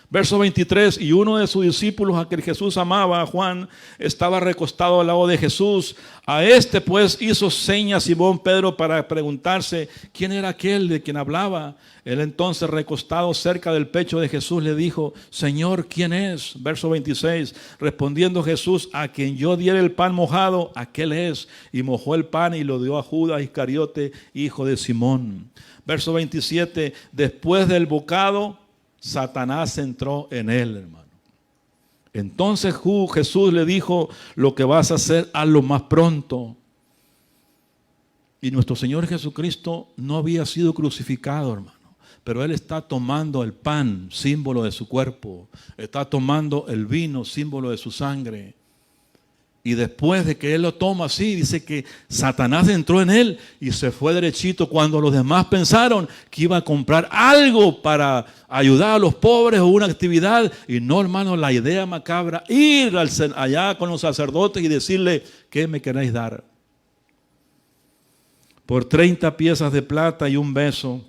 Verso 23, y uno de sus discípulos, a quien Jesús amaba, a Juan, estaba recostado al lado de Jesús. A este pues hizo señas Simón Pedro para preguntarse quién era aquel de quien hablaba. Él entonces, recostado cerca del pecho de Jesús, le dijo, Señor, ¿quién es? Verso 26, respondiendo Jesús, a quien yo diere el pan mojado, aquel es. Y mojó el pan y lo dio a Judas Iscariote, hijo de Simón. Verso 27, después del bocado, Satanás entró en él, hermano. Entonces Jesús le dijo, lo que vas a hacer, hazlo más pronto. Y nuestro Señor Jesucristo no había sido crucificado, hermano. Pero Él está tomando el pan, símbolo de su cuerpo. Está tomando el vino, símbolo de su sangre. Y después de que él lo toma así, dice que Satanás entró en él y se fue derechito cuando los demás pensaron que iba a comprar algo para ayudar a los pobres o una actividad. Y no, hermano, la idea macabra, ir allá con los sacerdotes y decirle, ¿qué me queréis dar? Por 30 piezas de plata y un beso,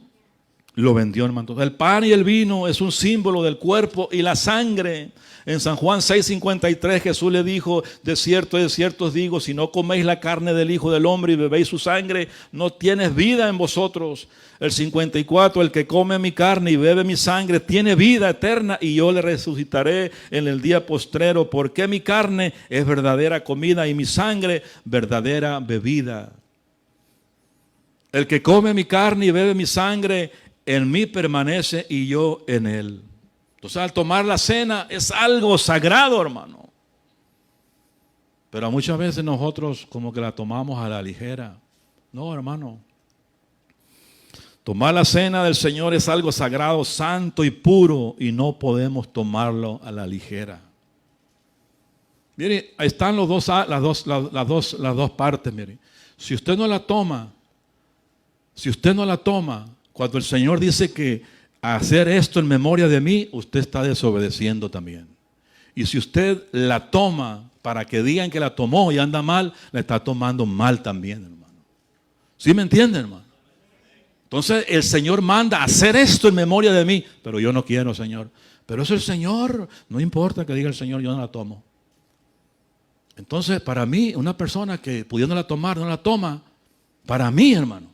lo vendió, hermano. El pan y el vino es un símbolo del cuerpo y la sangre. En San Juan 6:53 Jesús le dijo, de cierto os digo, si no coméis la carne del Hijo del Hombre y bebéis su sangre, no tienes vida en vosotros. El 54, el que come mi carne y bebe mi sangre tiene vida eterna y yo le resucitaré en el día postrero, porque mi carne es verdadera comida y mi sangre verdadera bebida. El que come mi carne y bebe mi sangre, en mí permanece y yo en él. Entonces, al tomar la cena es algo sagrado, hermano. Pero muchas veces nosotros como que la tomamos a la ligera. No, hermano. Tomar la cena del Señor es algo sagrado, santo y puro, y no podemos tomarlo a la ligera. Mire, ahí están las dos partes, mire. Si usted no la toma, cuando el Señor dice que hacer esto en memoria de mí, usted está desobedeciendo también. Y si usted la toma para que digan que la tomó y anda mal, la está tomando mal también, hermano. ¿Sí me entienden, hermano? Entonces el Señor manda hacer esto en memoria de mí, pero yo no quiero, Señor. Pero es el Señor, no importa que diga el Señor, yo no la tomo. Entonces, para mí, una persona que pudiéndola tomar, no la toma, para mí, hermano,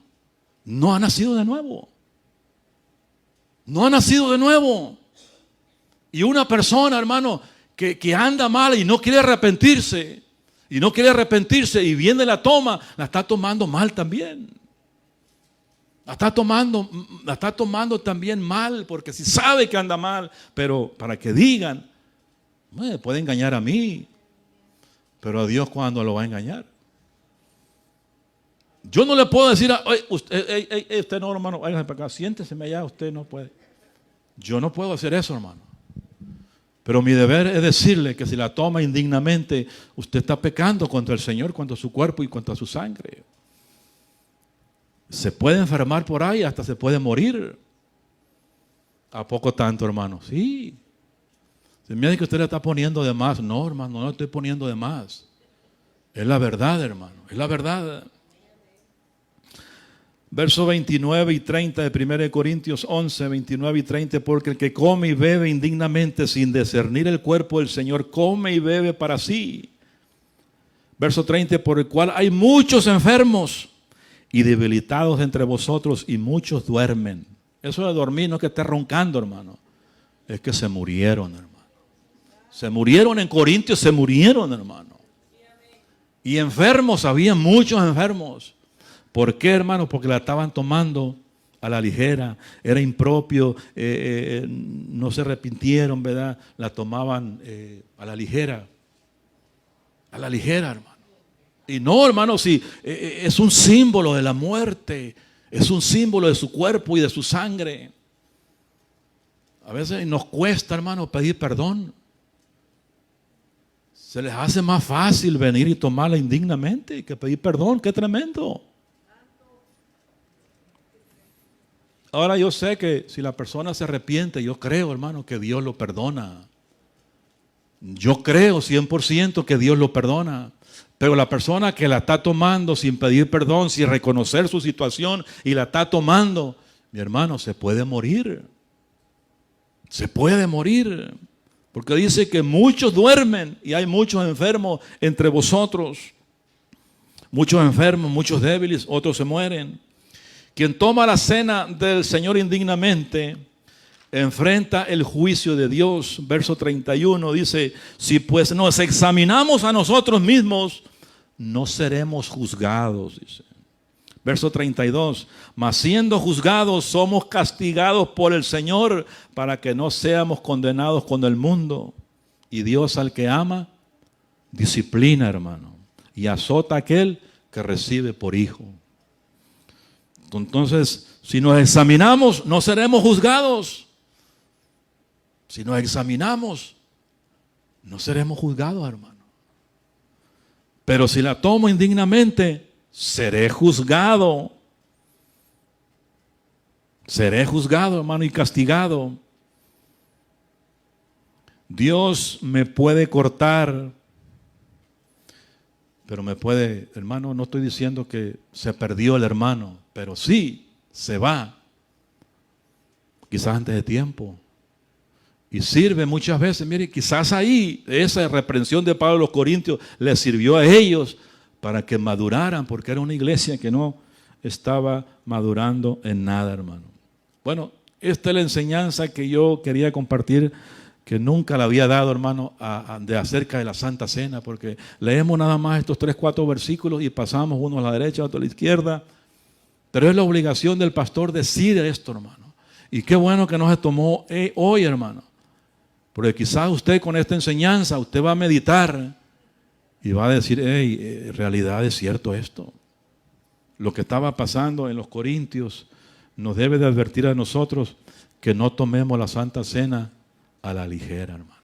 no ha nacido de nuevo. No ha nacido de nuevo. Y una persona, hermano, que anda mal y no quiere arrepentirse, y viene la toma, la está tomando mal también. La está tomando también mal, porque si sabe que anda mal, pero para que digan, puede engañar a mí, pero a Dios, ¿cuándo lo va a engañar? Yo no le puedo decir usted no, hermano, váyase para acá, siénteseme allá, usted no puede. Yo no puedo hacer eso, hermano. Pero mi deber es decirle que si la toma indignamente, usted está pecando contra el Señor, contra su cuerpo y contra su sangre. Se puede enfermar por ahí, hasta se puede morir. ¿A poco tanto, hermano? Sí. Se me dice que usted le está poniendo de más. No, hermano, no le estoy poniendo de más. Es la verdad, hermano, es la verdad. Versos 29 y 30 de 1 Corintios 11, 29 y 30, porque el que come y bebe indignamente sin discernir el cuerpo del Señor, come y bebe para sí. Verso 30, por el cual hay muchos enfermos y debilitados entre vosotros y muchos duermen. Eso de dormir no es que esté roncando, hermano, es que se murieron, hermano. Se murieron en Corintios, se murieron, hermano. Y enfermos, había muchos enfermos. ¿Por qué, hermano? Porque la estaban tomando a la ligera, era impropio, no se arrepintieron, ¿verdad? La tomaban a la ligera, hermano. Y no, hermano, sí, es un símbolo de la muerte, es un símbolo de su cuerpo y de su sangre. A veces nos cuesta, hermano, pedir perdón. Se les hace más fácil venir y tomarla indignamente que pedir perdón. ¡Qué tremendo! Ahora yo sé que si la persona se arrepiente, yo creo, hermano, que Dios lo perdona. Yo creo 100% que Dios lo perdona. Pero la persona que la está tomando sin pedir perdón, sin reconocer su situación y la está tomando, mi hermano, se puede morir. Se puede morir. Porque dice que muchos duermen y hay muchos enfermos entre vosotros. Muchos enfermos, muchos débiles, otros se mueren. Quien toma la cena del Señor indignamente enfrenta el juicio de Dios. Verso 31 dice, si pues nos examinamos a nosotros mismos, no seremos juzgados, dice. Verso 32, mas siendo juzgados somos castigados por el Señor para que no seamos condenados con el mundo. Y Dios al que ama, disciplina, hermano, y azota a aquel que recibe por hijo. Entonces, si nos examinamos, no seremos juzgados. Si nos examinamos, no seremos juzgados, hermano. Pero si la tomo indignamente, seré juzgado. Seré juzgado, hermano, y castigado. Dios me puede cortar, pero me puede, hermano, no estoy diciendo que se perdió el hermano, pero sí, se va. Quizás antes de tiempo. Y sirve muchas veces, mire, quizás ahí, esa reprensión de Pablo a los Corintios les sirvió a ellos para que maduraran, porque era una iglesia que no estaba madurando en nada, hermano. Bueno, esta es la enseñanza que yo quería compartir, que nunca la había dado, hermano, de acerca de la Santa Cena, porque leemos nada más estos 3, 4 versículos y pasamos uno a la derecha, otro a la izquierda, pero es la obligación del pastor decir esto, hermano. Y qué bueno que nos tomó hoy, hermano, porque quizás usted con esta enseñanza, usted va a meditar y va a decir, hey, en realidad es cierto esto. Lo que estaba pasando en los Corintios nos debe de advertir a nosotros que no tomemos la Santa Cena a la ligera, hermano.